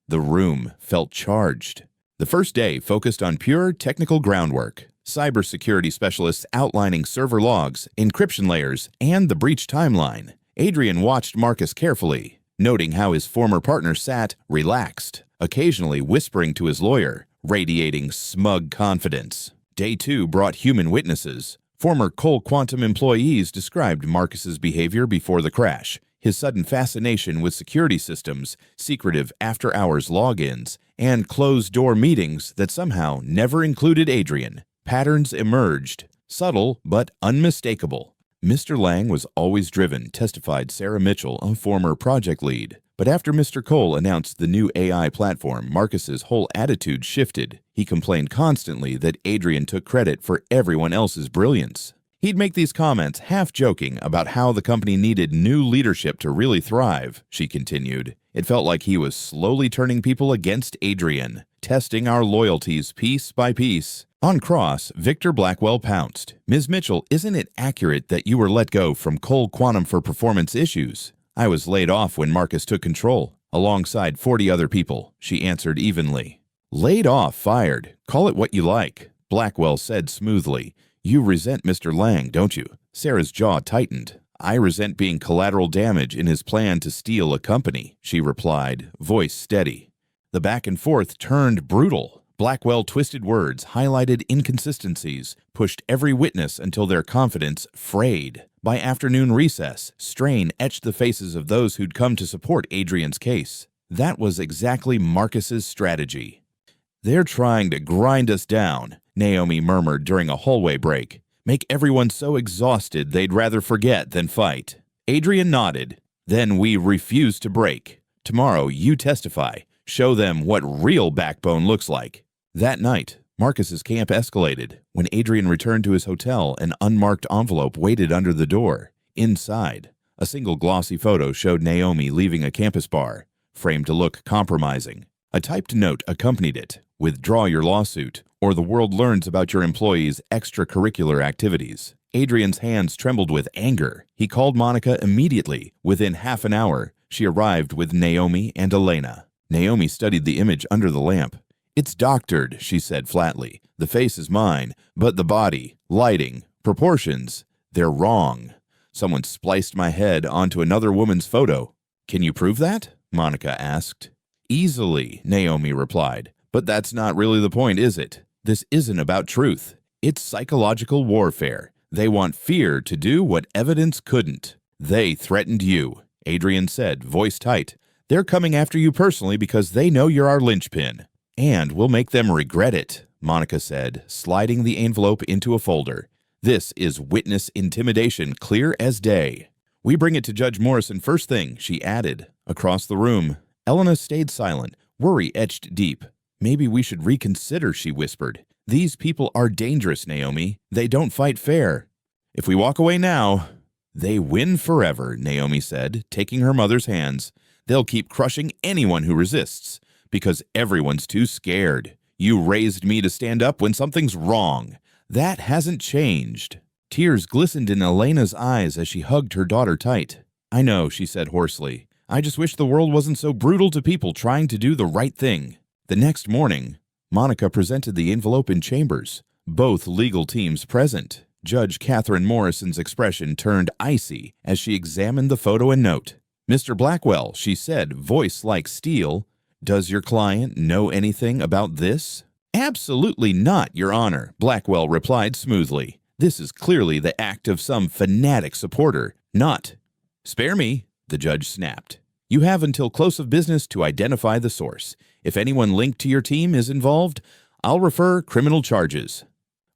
The room felt charged. The first day focused on pure technical groundwork, cybersecurity specialists outlining server logs, encryption layers, and the breach timeline. Adrian watched Marcus carefully, noting how his former partner sat relaxed, occasionally whispering to his lawyer, radiating smug confidence. Day 2 brought human witnesses. Former Cole Quantum employees described Marcus's behavior before the crash, his sudden fascination with security systems, secretive after-hours logins, and closed-door meetings that somehow never included Adrian. Patterns emerged, subtle but unmistakable. Mr. Lang was always driven, testified Sarah Mitchell, a former project lead. But after Mr. Cole announced the new AI platform, Marcus's whole attitude shifted. He complained constantly that Adrian took credit for everyone else's brilliance. He'd make these comments half-joking about how the company needed new leadership to really thrive, she continued. It felt like he was slowly turning people against Adrian, testing our loyalties piece by piece. On cross, Victor Blackwell pounced. "Ms. Mitchell, isn't it accurate that you were let go from Cole Quantum for performance issues?" "I was laid off when Marcus took control, alongside 40 other people," she answered evenly. "Laid off, fired. Call it what you like," Blackwell said smoothly. "You resent Mr. Lang, don't you?" Sarah's jaw tightened. "I resent being collateral damage in his plan to steal a company," she replied, voice steady. The back and forth turned brutal. Blackwell twisted words, highlighted inconsistencies, pushed every witness until their confidence frayed. By afternoon recess, strain etched the faces of those who'd come to support Adrian's case. That was exactly Marcus's strategy. "They're trying to grind us down," Naomi murmured during a hallway break. "Make everyone so exhausted they'd rather forget than fight." Adrian nodded. "Then we refuse to break. Tomorrow you testify. Show them what real backbone looks like." That night, Marcus's camp escalated. When Adrian returned to his hotel, an unmarked envelope waited under the door. Inside, a single glossy photo showed Naomi leaving a campus bar, framed to look compromising. A typed note accompanied it: "Withdraw your lawsuit, or the world learns about your employees' extracurricular activities." Adrian's hands trembled with anger. He called Monica immediately. Within half an hour, she arrived with Naomi and Elena. Naomi studied the image under the lamp. "It's doctored," she said flatly. "The face is mine, but the body, lighting, proportions, they're wrong. Someone spliced my head onto another woman's photo." "Can you prove that?" Monica asked. "Easily," Naomi replied. "But that's not really the point, is it? This isn't about truth. It's psychological warfare. They want fear to do what evidence couldn't." "They threatened you," Adrian said, voice tight. "They're coming after you personally because they know you're our linchpin. And we'll make them regret it," Monica said, sliding the envelope into a folder. "This is witness intimidation, clear as day. We bring it to Judge Morrison first thing," she added. Across the room, Elena stayed silent, worry etched deep. Maybe we should reconsider, she whispered. These people are dangerous, Naomi. They don't fight fair. If we walk away now, they win forever, Naomi said, taking her mother's hands. They'll keep crushing anyone who resists, because everyone's too scared. You raised me to stand up when something's wrong. That hasn't changed. Tears glistened in Elena's eyes as she hugged her daughter tight. I know, she said hoarsely. I just wish the world wasn't so brutal to people trying to do the right thing. The next morning, Monica presented the envelope in chambers, both legal teams present. Judge Catherine Morrison's expression turned icy as she examined the photo and note. Mr. Blackwell, she said, voice like steel, does your client know anything about this? Absolutely not, Your Honor, Blackwell replied smoothly. This is clearly the act of some fanatic supporter, not. Spare me, the judge snapped. You have until close of business to identify the source. If anyone linked to your team is involved, I'll refer criminal charges.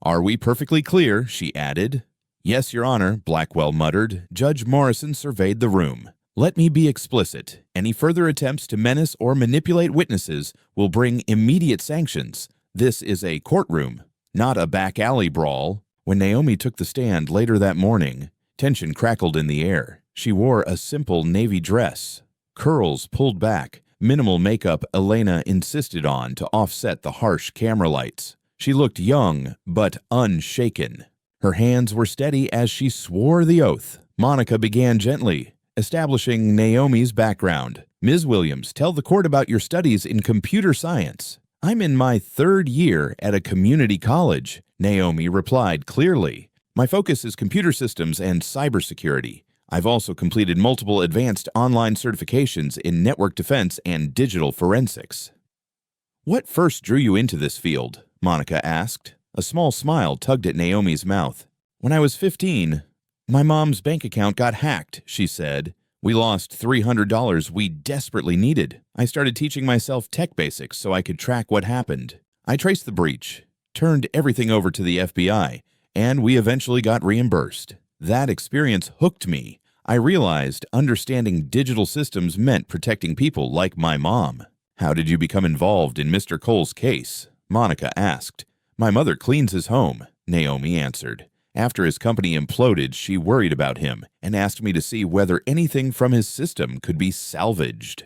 Are we perfectly clear? She added. Yes, Your Honor, Blackwell muttered. Judge Morrison surveyed the room. Let me be explicit. Any further attempts to menace or manipulate witnesses will bring immediate sanctions. This is a courtroom, not a back alley brawl. When Naomi took the stand later that morning, tension crackled in the air. She wore a simple navy dress, curls pulled back, minimal makeup Elena insisted on to offset the harsh camera lights. She looked young, but unshaken. Her hands were steady as she swore the oath. Monica began gently, establishing Naomi's background. Ms. Williams, tell the court about your studies in computer science. I'm in my 3rd year at a community college, Naomi replied clearly. My focus is computer systems and cybersecurity. I've also completed multiple advanced online certifications in network defense and digital forensics. What first drew you into this field? Monica asked. A small smile tugged at Naomi's mouth. When I was 15, my mom's bank account got hacked, she said. We lost $300 we desperately needed. I started teaching myself tech basics so I could track what happened. I traced the breach, turned everything over to the FBI, and we eventually got reimbursed. That experience hooked me. I realized understanding digital systems meant protecting people like my mom. How did you become involved in Mr. Cole's case? Monica asked. My mother cleans his home, Naomi answered. After his company imploded, she worried about him and asked me to see whether anything from his system could be salvaged.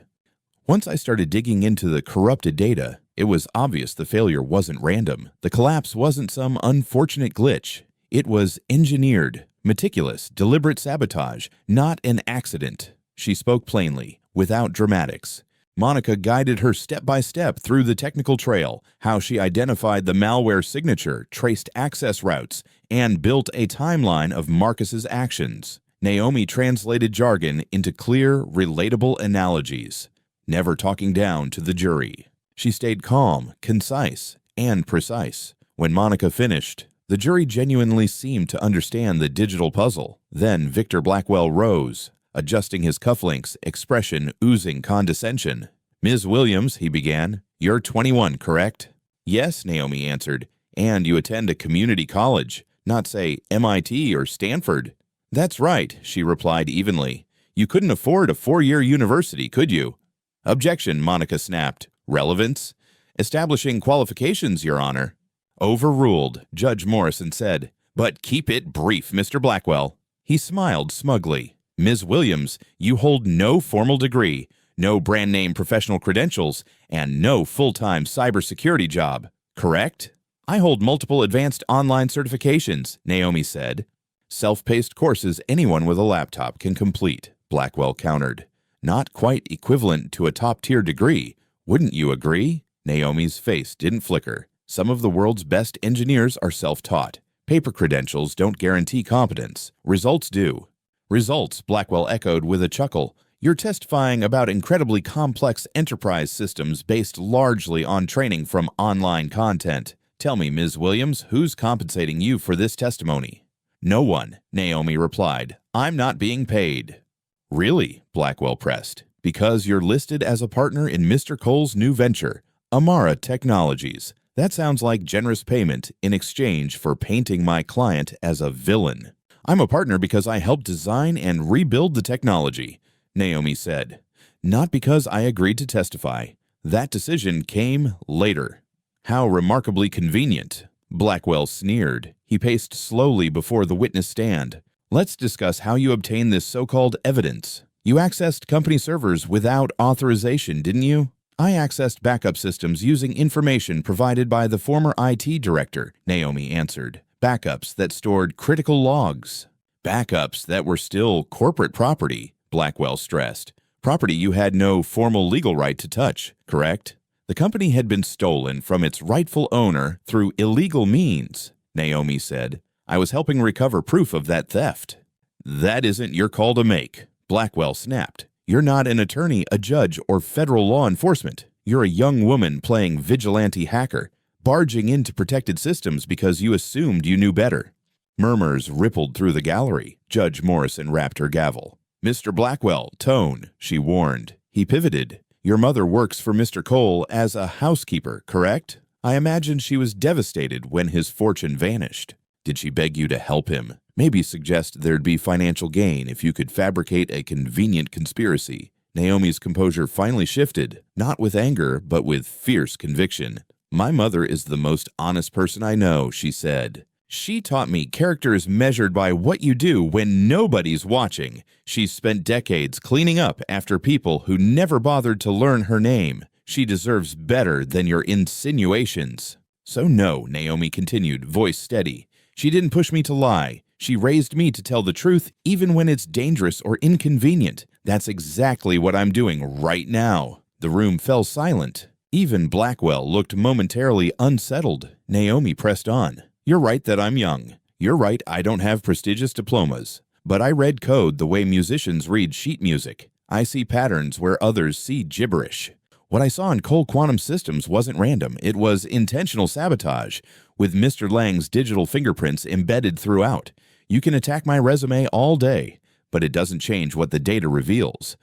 Once I started digging into the corrupted data, it was obvious the failure wasn't random. The collapse wasn't some unfortunate glitch. It was engineered, meticulous, deliberate sabotage, not an accident. She spoke plainly, without dramatics. Monica guided her step by step through the technical trail, how she identified the malware signature, traced access routes, and built a timeline of Marcus's actions. Naomi translated jargon into clear, relatable analogies, never talking down to the jury. She stayed calm, concise, and precise. When Monica finished, the jury genuinely seemed to understand the digital puzzle. Then Victor Blackwell rose, adjusting his cufflinks, expression oozing condescension. Ms. Williams, he began, you're 21, correct? Yes, Naomi answered, and you attend a community college, not say MIT or Stanford. That's right, she replied evenly. You couldn't afford a 4-year university, could you? Objection, Monica snapped. Relevance? Establishing qualifications, Your Honor. Overruled, Judge Morrison said. But keep it brief, Mr. Blackwell. He smiled smugly. Ms. Williams, you hold no formal degree, no brand-name professional credentials, and no full-time cybersecurity job, correct? I hold multiple advanced online certifications, Naomi said. Self-paced courses anyone with a laptop can complete, Blackwell countered. Not quite equivalent to a top-tier degree, wouldn't you agree? Naomi's face didn't flicker. Some of the world's best engineers are self-taught. Paper credentials don't guarantee competence. Results do. Results, Blackwell echoed with a chuckle. You're testifying about incredibly complex enterprise systems based largely on training from online content. Tell me, Ms. Williams, who's compensating you for this testimony? No one, Naomi replied. I'm not being paid. Really? Blackwell pressed. Because you're listed as a partner in Mr. Cole's new venture, Amara Technologies. That sounds like generous payment in exchange for painting my client as a villain. I'm a partner because I helped design and rebuild the technology, Naomi said. Not because I agreed to testify. That decision came later. How remarkably convenient. Blackwell sneered. He paced slowly before the witness stand. Let's discuss how you obtained this so-called evidence. You accessed company servers without authorization, didn't you? I accessed backup systems using information provided by the former IT director, Naomi answered. Backups that stored critical logs. Backups that were still corporate property, Blackwell stressed. Property you had no formal legal right to touch, correct? The company had been stolen from its rightful owner through illegal means, Naomi said. I was helping recover proof of that theft. That isn't your call to make, Blackwell snapped. You're not an attorney, a judge, or federal law enforcement. You're a young woman playing vigilante hacker, barging into protected systems because you assumed you knew better. Murmurs rippled through the gallery. Judge Morrison rapped her gavel. Mr. Blackwell, tone, she warned. He pivoted. Your mother works for Mr. Cole as a housekeeper, correct? I imagine she was devastated when his fortune vanished. Did she beg you to help him? Maybe suggest there'd be financial gain if you could fabricate a convenient conspiracy. Naomi's composure finally shifted, not with anger, but with fierce conviction. My mother is the most honest person I know, she said. She taught me character is measured by what you do when nobody's watching. She's spent decades cleaning up after people who never bothered to learn her name. She deserves better than your insinuations. So no, Naomi continued, voice steady. She didn't push me to lie. She raised me to tell the truth even when it's dangerous or inconvenient. That's exactly what I'm doing right now. The room fell silent. Even Blackwell looked momentarily unsettled. Naomi pressed on. You're right that I'm young. You're right I don't have prestigious diplomas. But I read code the way musicians read sheet music. I see patterns where others see gibberish. What I saw in Cole Quantum Systems wasn't random. It was intentional sabotage, with Mr. Lang's digital fingerprints embedded throughout. You can attack my resume all day, but it doesn't change what the data reveals.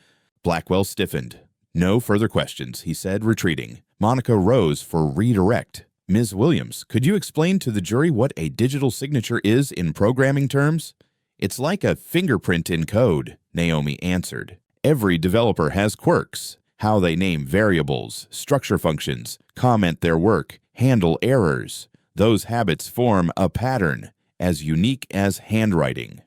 Blackwell stiffened. No further questions, he said, retreating. Monica rose for redirect. Ms. Williams, could you explain to the jury what a digital signature is in programming terms? It's like a fingerprint in code, Naomi answered. Every developer has quirks. How they name variables, structure functions, comment their work, handle errors. Those habits form a pattern, as unique as handwriting.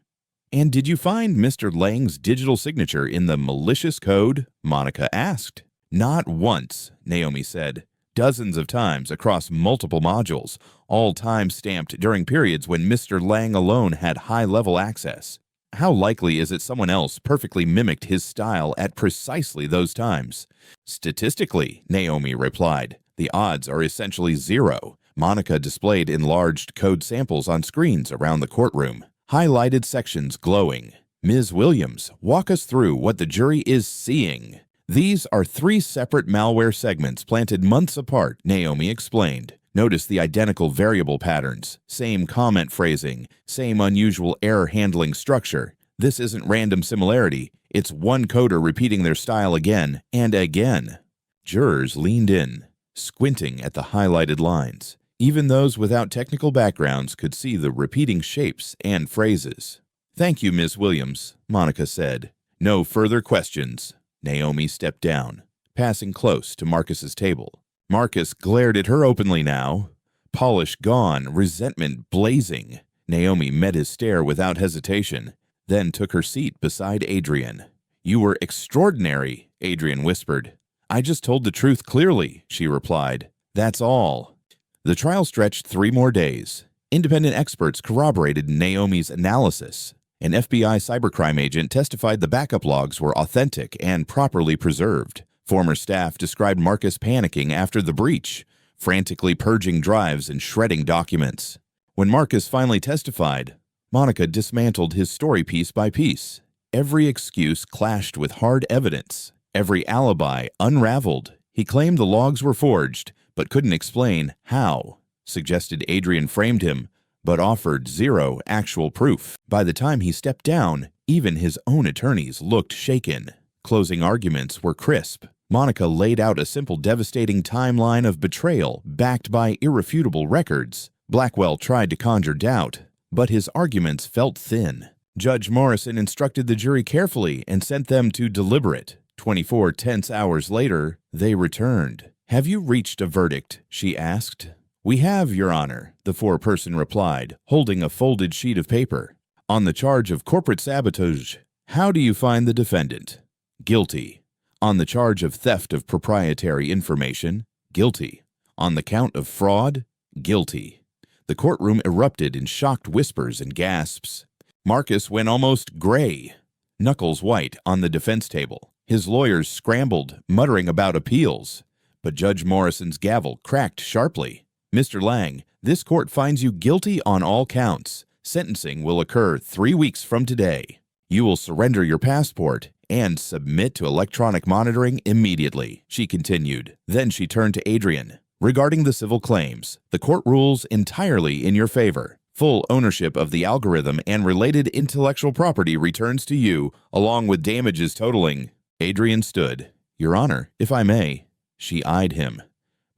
And did you find Mr. Lang's digital signature in the malicious code? Monica asked. Not once, Naomi said. Dozens of times across multiple modules, all time-stamped during periods when Mr. Lang alone had high-level access. How likely is it someone else perfectly mimicked his style at precisely those times? Statistically, Naomi replied, the odds are essentially zero. Monica displayed enlarged code samples on screens around the courtroom, highlighted sections glowing. Ms. Williams, walk us through what the jury is seeing. These are 3 separate malware segments planted months apart, Naomi explained. Notice the identical variable patterns, same comment phrasing, same unusual error handling structure. This isn't random similarity. It's one coder repeating their style again and again. Jurors leaned in, squinting at the highlighted lines. Even those without technical backgrounds could see the repeating shapes and phrases. Thank you, Ms. Williams, Monica said. No further questions. Naomi stepped down, passing close to Marcus's table. Marcus glared at her openly now, polish gone, resentment blazing. Naomi met his stare without hesitation, then took her seat beside Adrian. You were extraordinary, Adrian whispered. I just told the truth clearly, she replied. That's all. The trial stretched 3 more days. Independent experts corroborated Naomi's analysis. An FBI cybercrime agent testified the backup logs were authentic and properly preserved. Former staff described Marcus panicking after the breach, frantically purging drives and shredding documents. When Marcus finally testified, Monica dismantled his story piece by piece. Every excuse clashed with hard evidence. Every alibi unraveled. He claimed the logs were forged, but couldn't explain how. Suggested Adrian framed him, but offered 0 actual proof. By the time he stepped down, even his own attorneys looked shaken. Closing arguments were crisp. Monica laid out a simple, devastating timeline of betrayal backed by irrefutable records. Blackwell tried to conjure doubt, but his arguments felt thin. Judge Morrison instructed the jury carefully and sent them to deliberate. 24 tense hours later, they returned. "Have you reached a verdict?" she asked. "We have, Your Honor," the foreperson replied, holding a folded sheet of paper. "On the charge of corporate sabotage, how do you find the defendant?" "Guilty." "On the charge of theft of proprietary information?" "Guilty." "On the count of fraud?" "Guilty." The courtroom erupted in shocked whispers and gasps. Marcus went almost gray, knuckles white on the defense table. His lawyers scrambled, muttering about appeals. But Judge Morrison's gavel cracked sharply. "Mr. Lang, this court finds you guilty on all counts. Sentencing will occur 3 weeks from today. You will surrender your passport and submit to electronic monitoring immediately," she continued. Then she turned to Adrian. "Regarding the civil claims, the court rules entirely in your favor. Full ownership of the algorithm and related intellectual property returns to you, along with damages totaling." Adrian stood. "Your Honor, if I may." She eyed him.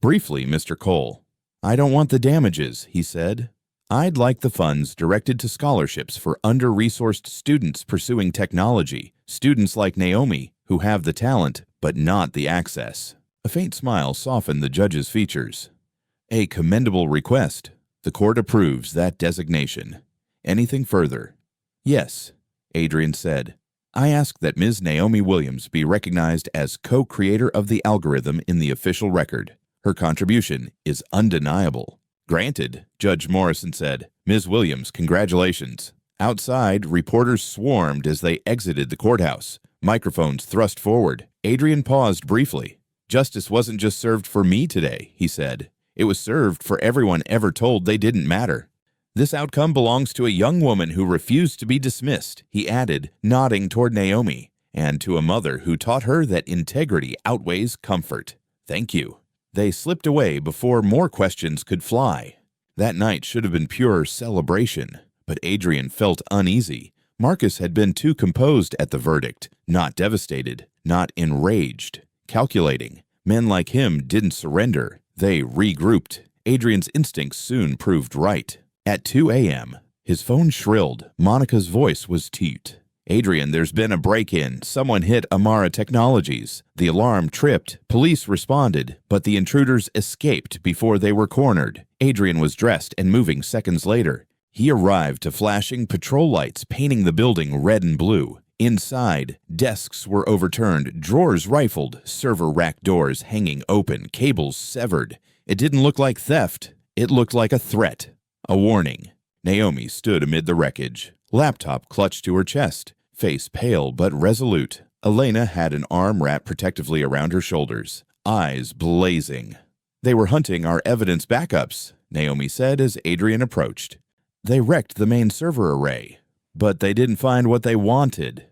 "Briefly, Mr. Cole." "I don't want the damages," he said. "I'd like the funds directed to scholarships for under-resourced students pursuing technology, students like Naomi, who have the talent but not the access." A faint smile softened the judge's features. "A commendable request. The court approves that designation. Anything further?" "Yes," Adrian said. "I ask that Ms. Naomi Williams be recognized as co-creator of the algorithm in the official record. Her contribution is undeniable." "Granted," Judge Morrison said. "Ms. Williams, congratulations." Outside, reporters swarmed as they exited the courthouse, microphones thrust forward. Adrian paused briefly. "Justice wasn't just served for me today," he said. "It was served for everyone ever told they didn't matter. This outcome belongs to a young woman who refused to be dismissed," he added, nodding toward Naomi, "and to a mother who taught her that integrity outweighs comfort. Thank you." They slipped away before more questions could fly. That night should have been pure celebration, but Adrian felt uneasy. Marcus had been too composed at the verdict, not devastated, not enraged, calculating. Men like him didn't surrender. They regrouped. Adrian's instincts soon proved right. At 2 a.m., his phone shrilled. Monica's voice was toot. "Adrian, there's been a break-in. Someone hit Amara Technologies. The alarm tripped. Police responded, but the intruders escaped before they were cornered." Adrian was dressed and moving seconds later. He arrived to flashing patrol lights painting the building red and blue. Inside, desks were overturned, drawers rifled, server rack doors hanging open, cables severed. It didn't look like theft. It looked like a threat. A warning. Naomi stood amid the wreckage, laptop clutched to her chest, face pale but resolute. Elena had an arm wrapped protectively around her shoulders, eyes blazing. "They were hunting our evidence backups," Naomi said as Adrian approached. "They wrecked the main server array, but they didn't find what they wanted."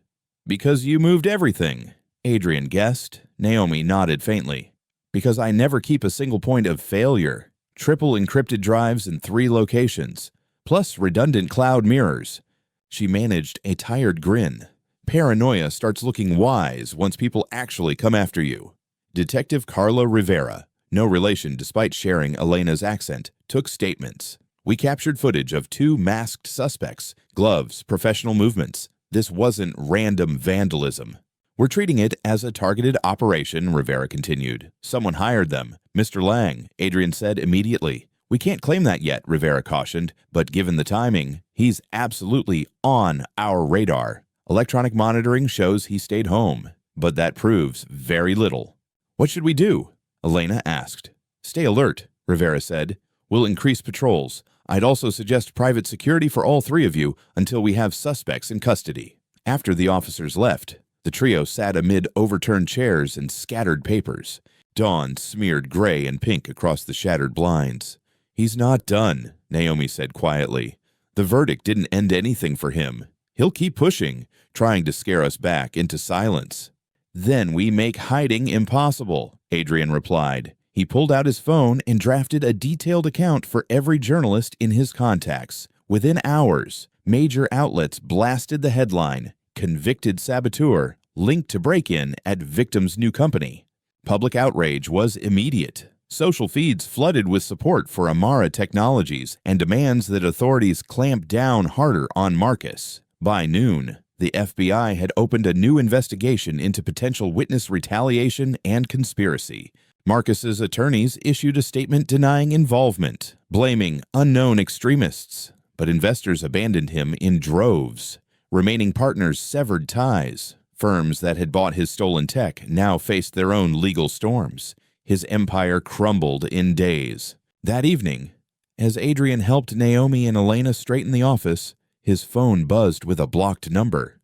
"Because you moved everything," Adrian guessed. Naomi nodded faintly. "Because I never keep a single point of failure. Triple encrypted drives in 3 locations, plus redundant cloud mirrors." She managed a tired grin. "Paranoia starts looking wise once people actually come after you." Detective Carla Rivera, no relation despite sharing Elena's accent, took statements. "We captured footage of 2 masked suspects, gloves, professional movements. This wasn't random vandalism. We're treating it as a targeted operation," Rivera continued. "Someone hired them. Mr. Lang," Adrian said immediately. "We can't claim that yet," Rivera cautioned, "but given the timing, he's absolutely on our radar. Electronic monitoring shows he stayed home, but that proves very little." "What should we do?" Elena asked. "Stay alert," Rivera said. "We'll increase patrols. I'd also suggest private security for all 3 of you until we have suspects in custody." After the officers left, the trio sat amid overturned chairs and scattered papers. Dawn smeared gray and pink across the shattered blinds. "He's not done," Naomi said quietly. "The verdict didn't end anything for him. He'll keep pushing, trying to scare us back into silence." "Then we make hiding impossible," Adrian replied. He pulled out his phone and drafted a detailed account for every journalist in his contacts. Within hours, major outlets blasted the headline, "Convicted Saboteur, linked to break-in at victim's new company." Public outrage was immediate. Social feeds flooded with support for Amara Technologies and demands that authorities clamp down harder on Marcus. By noon, The FBI had opened a new investigation into potential witness retaliation and conspiracy. Marcus's attorneys issued a statement denying involvement, blaming unknown extremists, but investors abandoned him in droves. Remaining partners severed ties. Firms that had bought his stolen tech now faced their own legal storms. His empire crumbled in days. That evening, as Adrian helped Naomi and Elena straighten the office, his phone buzzed with a blocked number.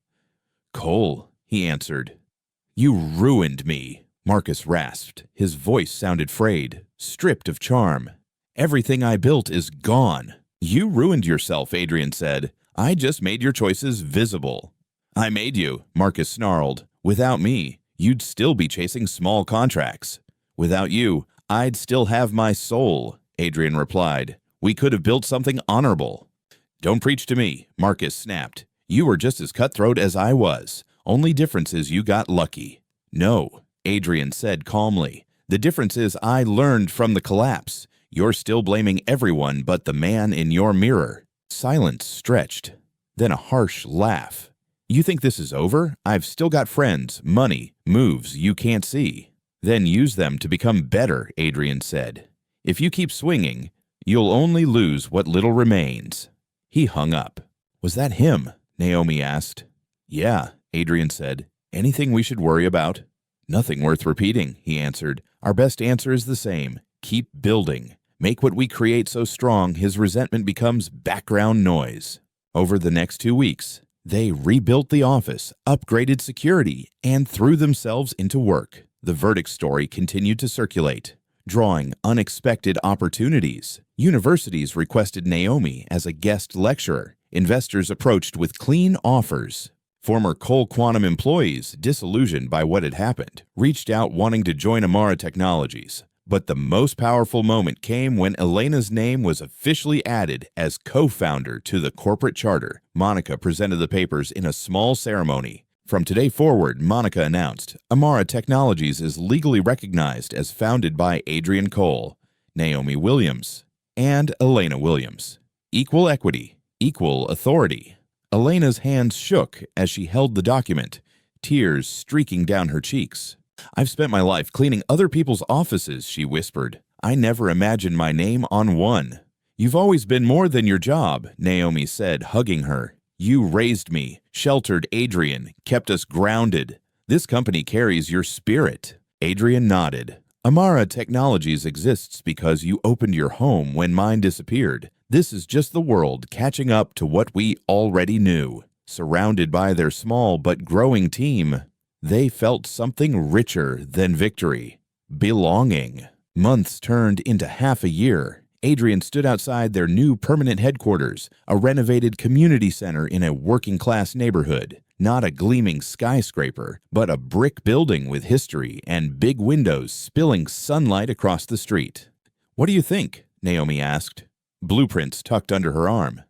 "Cole," he answered. "You ruined me," Marcus rasped. His voice sounded frayed, stripped of charm. "Everything I built is gone." "You ruined yourself," Adrian said. "I just made your choices visible." "I made you," Marcus snarled. "Without me, you'd still be chasing small contracts. Without you, I'd still have my soul," Adrian replied. "We could have built something honorable." "Don't preach to me," Marcus snapped. "You were just as cutthroat as I was. Only difference is you got lucky." "No," Adrian said calmly. "The difference is I learned from the collapse. You're still blaming everyone but the man in your mirror." Silence stretched, then a harsh laugh. "You think this is over? I've still got friends, money, moves you can't see." "Then use them to become better," Adrian said. "If you keep swinging, you'll only lose what little remains." He hung up. "Was that him?" Naomi asked. "Yeah," Adrian said. "Anything we should worry about?" "Nothing worth repeating," he answered. "Our best answer is the same. Keep building. Make what we create so strong his resentment becomes background noise." Over the next 2 weeks, they rebuilt the office, upgraded security, and threw themselves into work. The verdict story continued to circulate, drawing unexpected opportunities. Universities requested Naomi as a guest lecturer. Investors approached with clean offers. Former Cole Quantum employees, disillusioned by what had happened, reached out wanting to join Amara Technologies. But the most powerful moment came when Elena's name was officially added as co-founder to the corporate charter. Monica presented the papers in a small ceremony. From today forward, Monica announced, Amara Technologies is legally recognized as founded by Adrian Cole, Naomi Williams, and Elena Williams. Equal equity, equal authority. Elena's hands shook as she held the document, tears streaking down her cheeks. "I've spent my life cleaning other people's offices," she whispered. "I never imagined my name on one." "You've always been more than your job," Naomi said, hugging her. "You raised me, sheltered Adrian, kept us grounded. This company carries your spirit." Adrian nodded. "Amara Technologies exists because you opened your home when mine disappeared. This is just the world catching up to what we already knew." Surrounded by their small but growing team, they felt something richer than victory. Belonging. Months turned into half a year. Adrian stood outside their new permanent headquarters, a renovated community center in a working-class neighborhood. Not a gleaming skyscraper, but a brick building with history and big windows spilling sunlight across the street. "What do you think?" Naomi asked, blueprints tucked under her arm.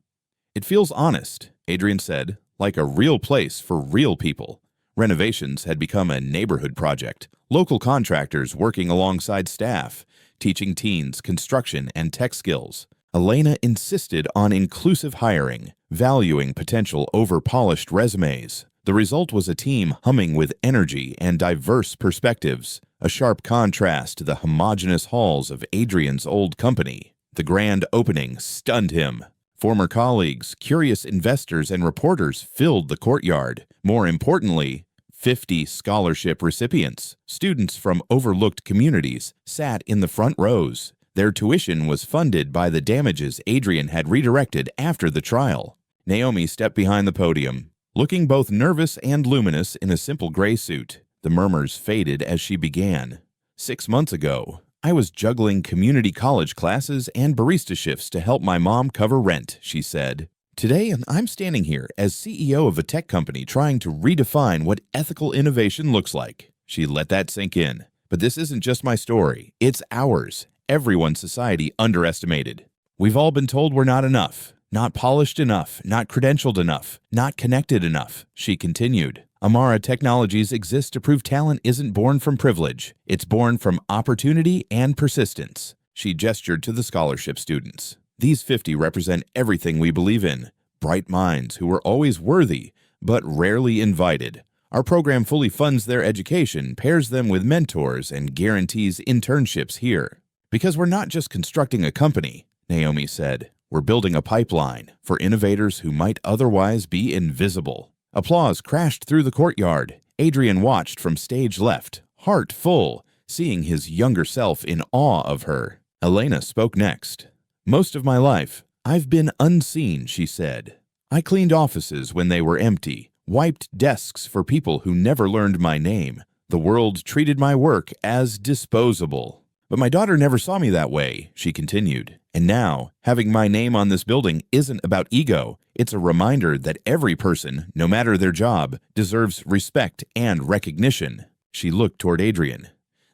"It feels honest," Adrian said, "like a real place for real people." Renovations had become a neighborhood project, local contractors working alongside staff, teaching teens construction and tech skills. Elena insisted on inclusive hiring, valuing potential over polished resumes. The result was a team humming with energy and diverse perspectives, a sharp contrast to the homogeneous halls of Adrian's old company. The grand opening stunned him. Former colleagues, curious investors, and reporters filled the courtyard. More importantly, 50 scholarship recipients, students from overlooked communities, sat in the front rows. Their tuition was funded by the damages Adrian had redirected after the trial. Naomi stepped behind the podium, looking both nervous and luminous in a simple gray suit. The murmurs faded as she began. 6 months ago, I was juggling community college classes and barista shifts to help my mom cover rent, she said. Today, I'm standing here as CEO of a tech company trying to redefine what ethical innovation looks like. She let that sink in. But this isn't just my story. It's ours. Everyone's society underestimated. We've all been told we're not enough, not polished enough, not credentialed enough, not connected enough, she continued. Amara Technologies exists to prove talent isn't born from privilege. It's born from opportunity and persistence. She gestured to the scholarship students. These 50 represent everything we believe in. Bright minds who were always worthy, but rarely invited. Our program fully funds their education, pairs them with mentors, and guarantees internships here. Because we're not just constructing a company, Naomi said. We're building a pipeline for innovators who might otherwise be invisible. Applause crashed through the courtyard. Adrian watched from stage left, heart full, seeing his younger self in awe of her. Elena spoke next. Most of my life, I've been unseen, she said. I cleaned offices when they were empty, wiped desks for people who never learned my name. The world treated my work as disposable. But my daughter never saw me that way, she continued. And now, having my name on this building isn't about ego. It's a reminder that every person, no matter their job, deserves respect and recognition. She looked toward Adrian.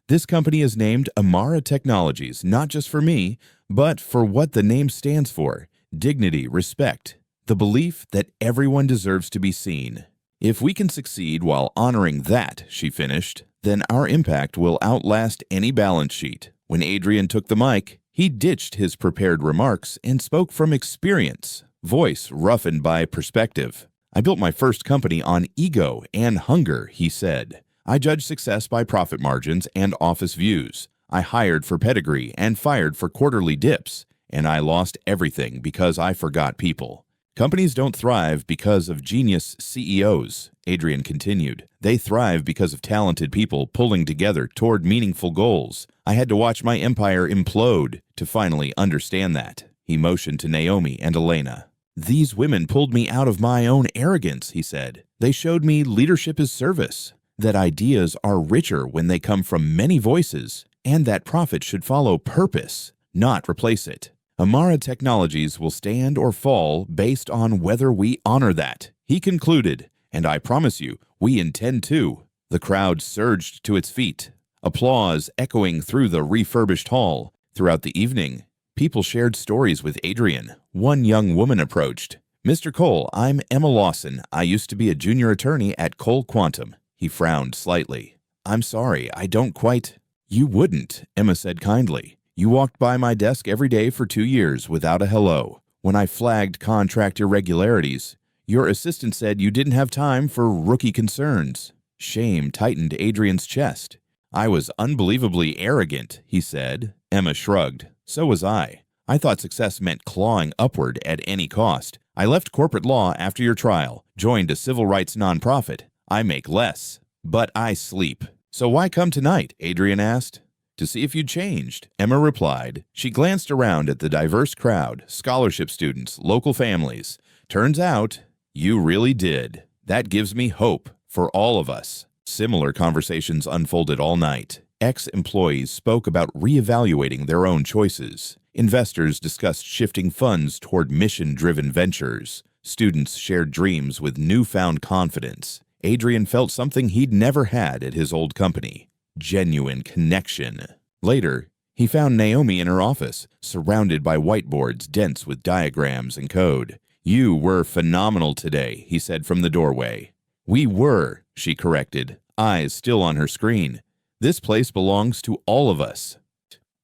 This company is named Amara Technologies, not just for me, but for what the name stands for: dignity, respect, the belief that everyone deserves to be seen. If we can succeed while honoring that, she finished, then our impact will outlast any balance sheet. When Adrian took the mic, he ditched his prepared remarks and spoke from experience, voice roughened by perspective. I built my first company on ego and hunger, he said. I judged success by profit margins and office views. I hired for pedigree and fired for quarterly dips, and I lost everything because I forgot people. Companies don't thrive because of genius CEOs, Adrian continued. They thrive because of talented people pulling together toward meaningful goals. I had to watch my empire implode to finally understand that. He motioned to Naomi and Elena. These women pulled me out of my own arrogance, he said. They showed me leadership is service, that ideas are richer when they come from many voices, and that profit should follow purpose, not replace it. Amara Technologies will stand or fall based on whether we honor that, he concluded, and I promise you, we intend to. The crowd surged to its feet, applause echoing through the refurbished hall. Throughout the evening, people shared stories with Adrian. One young woman approached. Mr. Cole, I'm Emma Lawson. I used to be a junior attorney at Cole Quantum. He frowned slightly. I'm sorry, I don't quite... You wouldn't, Emma said kindly. You walked by my desk every day for 2 years without a hello. When I flagged contract irregularities, your assistant said you didn't have time for rookie concerns. Shame tightened Adrian's chest. I was unbelievably arrogant, he said. Emma shrugged. So was I. I thought success meant clawing upward at any cost. I left corporate law after your trial, joined a civil rights nonprofit. I make less, but I sleep. So why come tonight? Adrian asked. To see if you'd changed, Emma replied. She glanced around at the diverse crowd, scholarship students, local families. Turns out, you really did. That gives me hope for all of us. Similar conversations unfolded all night. Ex-employees spoke about reevaluating their own choices. Investors discussed shifting funds toward mission-driven ventures. Students shared dreams with newfound confidence. Adrian felt something he'd never had at his old company: genuine connection. Later, he found Naomi in her office, surrounded by whiteboards dense with diagrams and code. You were phenomenal today, he said from the doorway. We were, she corrected, eyes still on her screen. This place belongs to all of us.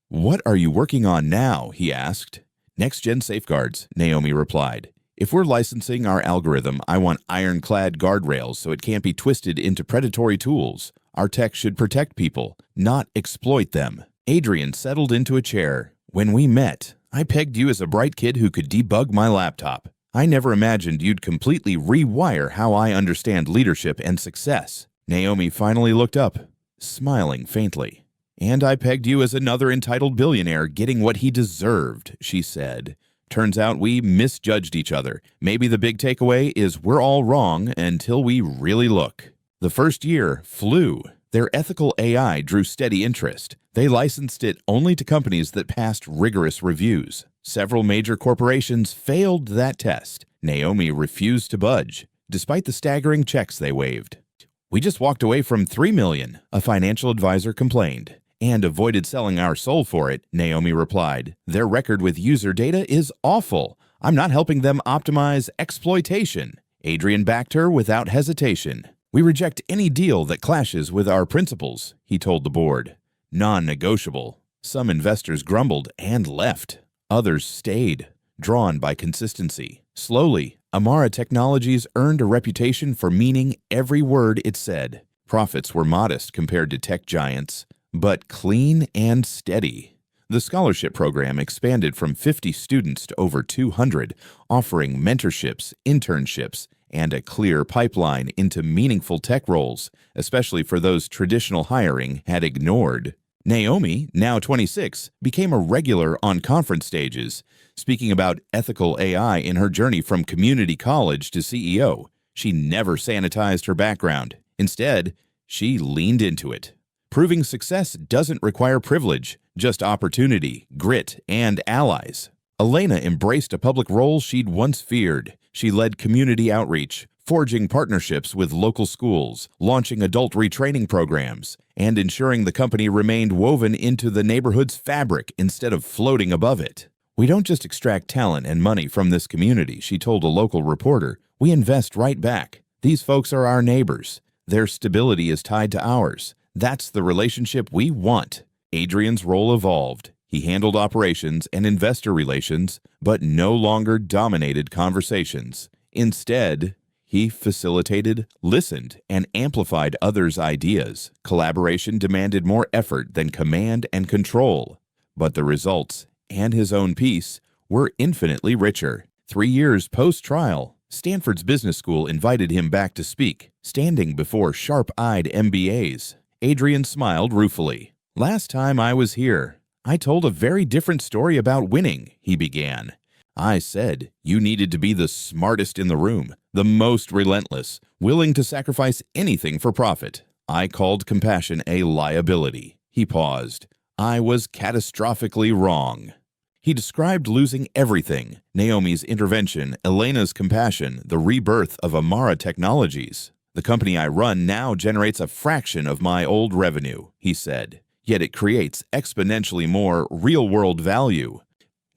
What are you working on now? He asked. Next-gen safeguards, Naomi replied. If we're licensing our algorithm, I want ironclad guardrails so it can't be twisted into predatory tools. Our tech should protect people, not exploit them. Adrian settled into a chair. When we met, I pegged you as a bright kid who could debug my laptop. I never imagined you'd completely rewire how I understand leadership and success. Naomi finally looked up, smiling faintly. And I pegged you as another entitled billionaire getting what he deserved, she said. Turns out we misjudged each other. Maybe the big takeaway is we're all wrong until we really look. The first year flew. Their ethical AI drew steady interest. They licensed it only to companies that passed rigorous reviews. Several major corporations failed that test. Naomi refused to budge, despite the staggering checks they waived. We just walked away from $3 million, a financial advisor complained. And avoided selling our soul for it, Naomi replied. Their record with user data is awful. I'm not helping them optimize exploitation. Adrian backed her without hesitation. We reject any deal that clashes with our principles, he told the board. Non-negotiable. Some investors grumbled and left. Others stayed, drawn by consistency. Slowly, Amara Technologies earned a reputation for meaning every word it said. Profits were modest compared to tech giants, but clean and steady. The scholarship program expanded from 50 students to over 200, offering mentorships, internships, and a clear pipeline into meaningful tech roles, especially for those traditional hiring had ignored. Naomi, now 26, became a regular on conference stages, speaking about ethical AI in her journey from community college to CEO. She never sanitized her background. Instead, she leaned into it. Proving success doesn't require privilege, just opportunity, grit, and allies. Elena embraced a public role she'd once feared. She led community outreach, forging partnerships with local schools, launching adult retraining programs, and ensuring the company remained woven into the neighborhood's fabric instead of floating above it. "We don't just extract talent and money from this community," she told a local reporter. "We invest right back. These folks are our neighbors. Their stability is tied to ours. That's the relationship we want." Adrian's role evolved. He handled operations and investor relations, but no longer dominated conversations. Instead, he facilitated, listened, and amplified others' ideas. Collaboration demanded more effort than command and control. But the results, and his own peace, were infinitely richer. 3 years post-trial, Stanford's business school invited him back to speak. Standing before sharp-eyed MBAs, Adrian smiled ruefully. "Last time I was here, I told a very different story about winning," he began. "I said you needed to be the smartest in the room, the most relentless, willing to sacrifice anything for profit. I called compassion a liability." He paused. "I was catastrophically wrong." He described losing everything: Naomi's intervention, Elena's compassion, the rebirth of Amara Technologies. "The company I run now generates a fraction of my old revenue," he said. "Yet it creates exponentially more real-world value.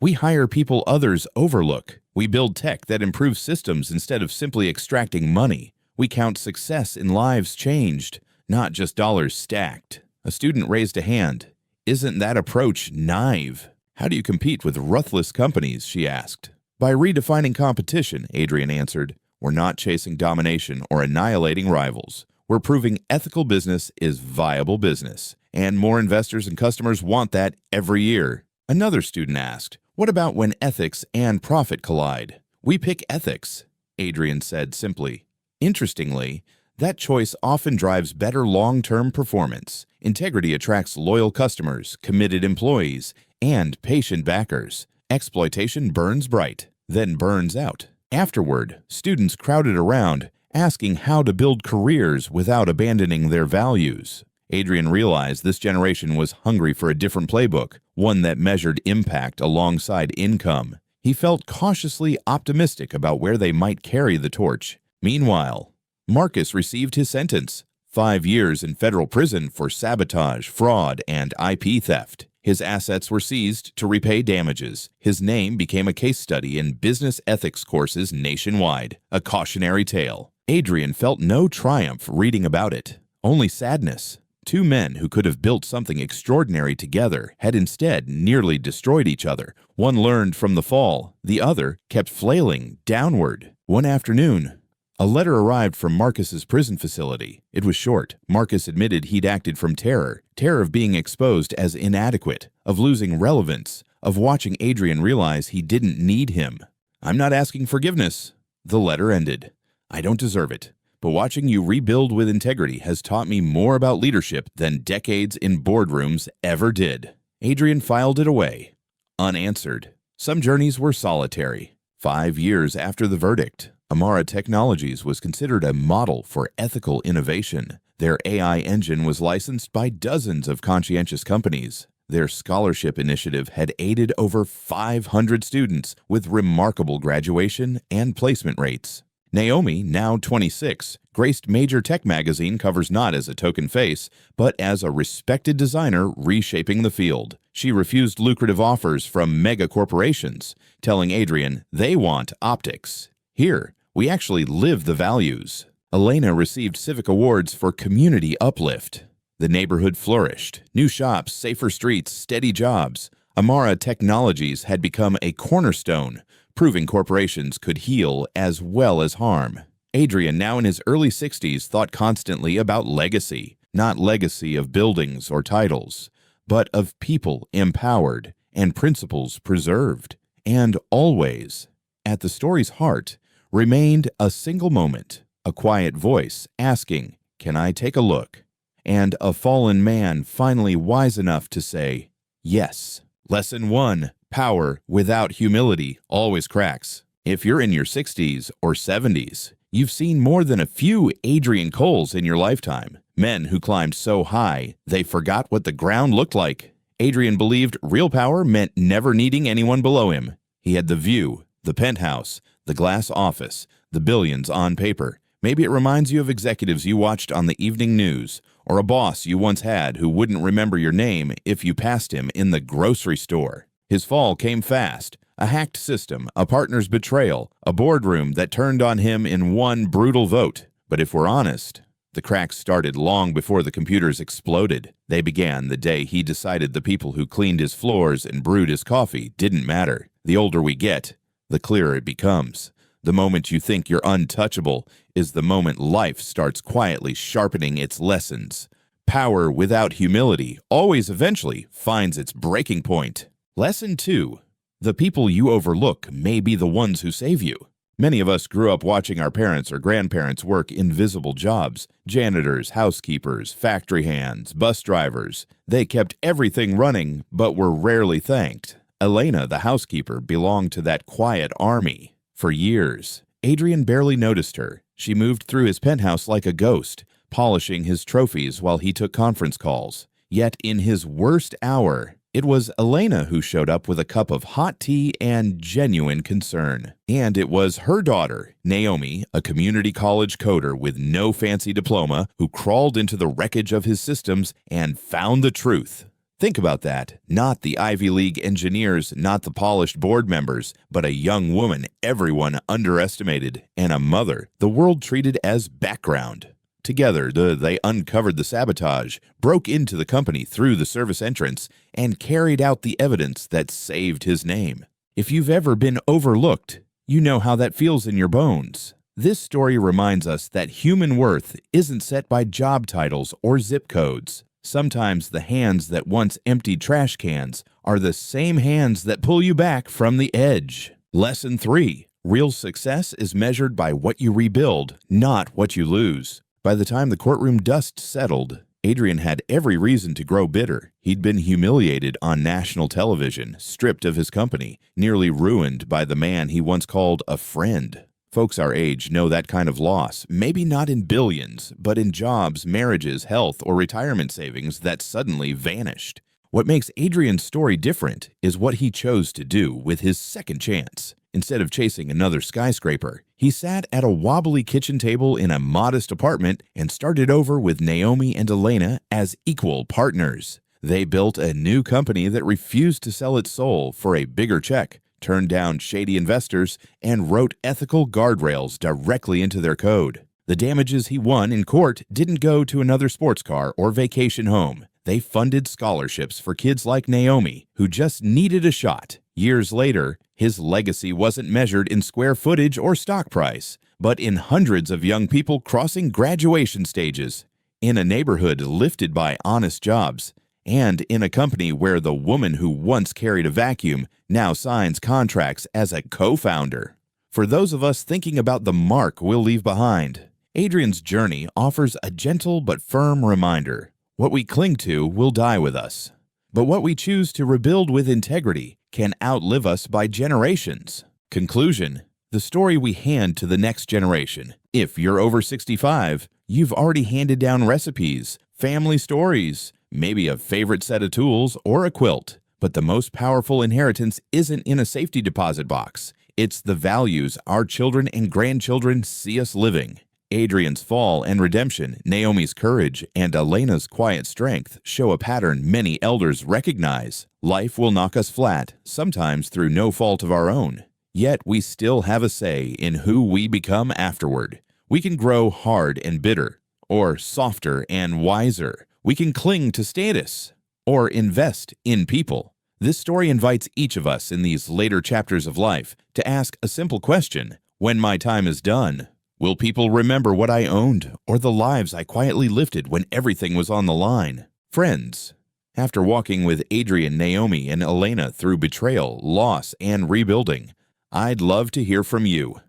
We hire people others overlook. We build tech that improves systems instead of simply extracting money. We count success in lives changed, not just dollars stacked." A student raised a hand. "Isn't that approach naive?" "How do you compete with ruthless companies?" she asked. "By redefining competition," Adrian answered. "We're not chasing domination or annihilating rivals. We're proving ethical business is viable business, and more investors and customers want that every year." Another student asked, "What about when ethics and profit collide?" "We pick ethics," Adrian said simply. Interestingly, that choice often drives better long-term performance. Integrity attracts loyal customers, committed employees, and patient backers. Exploitation burns bright, then burns out. Afterward, students crowded around, asking how to build careers without abandoning their values. Adrian realized this generation was hungry for a different playbook, one that measured impact alongside income. He felt cautiously optimistic about where they might carry the torch. Meanwhile, Marcus received his sentence: 5 years in federal prison for sabotage, fraud, and IP theft. His assets were seized to repay damages. His name became a case study in business ethics courses nationwide, a cautionary tale. Adrian felt no triumph reading about it, only sadness. 2 men who could have built something extraordinary together had instead nearly destroyed each other. One learned from the fall, the other kept flailing downward. One afternoon, a letter arrived from Marcus's prison facility. It was short. Marcus admitted he'd acted from terror of being exposed as inadequate, of losing relevance, of watching Adrian realize he didn't need him. "I'm not asking forgiveness," the letter ended. "I don't deserve it, but watching you rebuild with integrity has taught me more about leadership than decades in boardrooms ever did." Adrian filed it away, unanswered. Some journeys were solitary. 5 years after the verdict, Amara Technologies was considered a model for ethical innovation. Their AI engine was licensed by dozens of conscientious companies. Their scholarship initiative had aided over 500 students with remarkable graduation and placement rates. Naomi, now 26, graced major tech magazine covers not as a token face, but as a respected designer reshaping the field. She refused lucrative offers from mega corporations, telling Adrian they want optics. "Here, we actually live the values." Elena received civic awards for community uplift. The neighborhood flourished. New shops, safer streets, steady jobs. Amara Technologies had become a cornerstone, proving corporations could heal as well as harm. Adrian, now in his early 60s, thought constantly about legacy, not legacy of buildings or titles, but of people empowered and principles preserved. And always, at the story's heart, remained a single moment, a quiet voice asking, "Can I take a look?" And a fallen man finally wise enough to say, "Yes." Lesson 1. Power without humility always cracks. If you're in your 60s or 70s, you've seen more than a few Adrian Coles in your lifetime. Men who climbed so high, they forgot what the ground looked like. Adrian believed real power meant never needing anyone below him. He had the view, the penthouse, the glass office, the billions on paper. Maybe it reminds you of executives you watched on the evening news, or a boss you once had who wouldn't remember your name if you passed him in the grocery store. His fall came fast. A hacked system, a partner's betrayal, a boardroom that turned on him in one brutal vote. But if we're honest, the cracks started long before the computers exploded. They began the day he decided the people who cleaned his floors and brewed his coffee didn't matter. The older we get, the clearer it becomes. The moment you think you're untouchable is the moment life starts quietly sharpening its lessons. Power without humility always eventually finds its breaking point. Lesson 2. The people you overlook may be the ones who save you. Many of us grew up watching our parents or grandparents work invisible jobs. Janitors, housekeepers, factory hands, bus drivers. They kept everything running, but were rarely thanked. Elena, the housekeeper, belonged to that quiet army. For years, Adrian barely noticed her. She moved through his penthouse like a ghost, polishing his trophies while he took conference calls. Yet in his worst hour, it was Elena who showed up with a cup of hot tea and genuine concern. And it was her daughter, Naomi, a community college coder with no fancy diploma, who crawled into the wreckage of his systems and found the truth. Think about that. Not the Ivy League engineers, not the polished board members, but a young woman everyone underestimated, and a mother the world treated as background. Together, they uncovered the sabotage, broke into the company through the service entrance, and carried out the evidence that saved his name. If you've ever been overlooked, you know how that feels in your bones. This story reminds us that human worth isn't set by job titles or zip codes. Sometimes the hands that once emptied trash cans are the same hands that pull you back from the edge. Lesson 3. Real success is measured by what you rebuild, not what you lose. By the time the courtroom dust settled, Adrian had every reason to grow bitter. He'd been humiliated on national television, stripped of his company, nearly ruined by the man he once called a friend. Folks our age know that kind of loss, maybe not in billions, but in jobs, marriages, health, or retirement savings that suddenly vanished. What makes Adrian's story different is what he chose to do with his second chance. Instead of chasing another skyscraper, he sat at a wobbly kitchen table in a modest apartment and started over with Naomi and Elena as equal partners. They built a new company that refused to sell its soul for a bigger check, turned down shady investors, and wrote ethical guardrails directly into their code. The damages he won in court didn't go to another sports car or vacation home. They funded scholarships for kids like Naomi, who just needed a shot. Years later, his legacy wasn't measured in square footage or stock price, but in hundreds of young people crossing graduation stages, in a neighborhood lifted by honest jobs, and in a company where the woman who once carried a vacuum now signs contracts as a co-founder. For those of us thinking about the mark we'll leave behind, Adrian's journey offers a gentle but firm reminder. What we cling to will die with us, but what we choose to rebuild with integrity can outlive us by generations. Conclusion: the story we hand to the next generation. If you're over 65, you've already handed down recipes, family stories, maybe a favorite set of tools or a quilt. But the most powerful inheritance isn't in a safety deposit box. It's the values our children and grandchildren see us living. Adrian's fall and redemption, Naomi's courage, and Elena's quiet strength show a pattern many elders recognize. Life will knock us flat, sometimes through no fault of our own. Yet we still have a say in who we become afterward. We can grow hard and bitter, or softer and wiser. We can cling to status, or invest in people. This story invites each of us in these later chapters of life to ask a simple question: when my time is done, will people remember what I owned or the lives I quietly lifted when everything was on the line? Friends, after walking with Adrian, Naomi, and Elena through betrayal, loss, and rebuilding, I'd love to hear from you.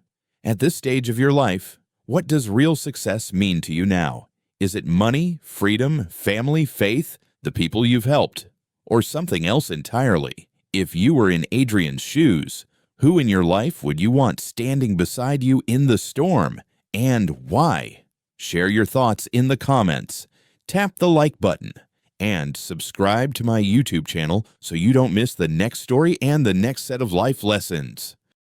At this stage of your life, what does real success mean to you now? Is it money, freedom, family, faith, the people you've helped, or something else entirely? If you were in Adrian's shoes, who in your life would you want standing beside you in the storm, and why? Share your thoughts in the comments, tap the like button, and subscribe to my YouTube channel so you don't miss the next story and the next set of life lessons.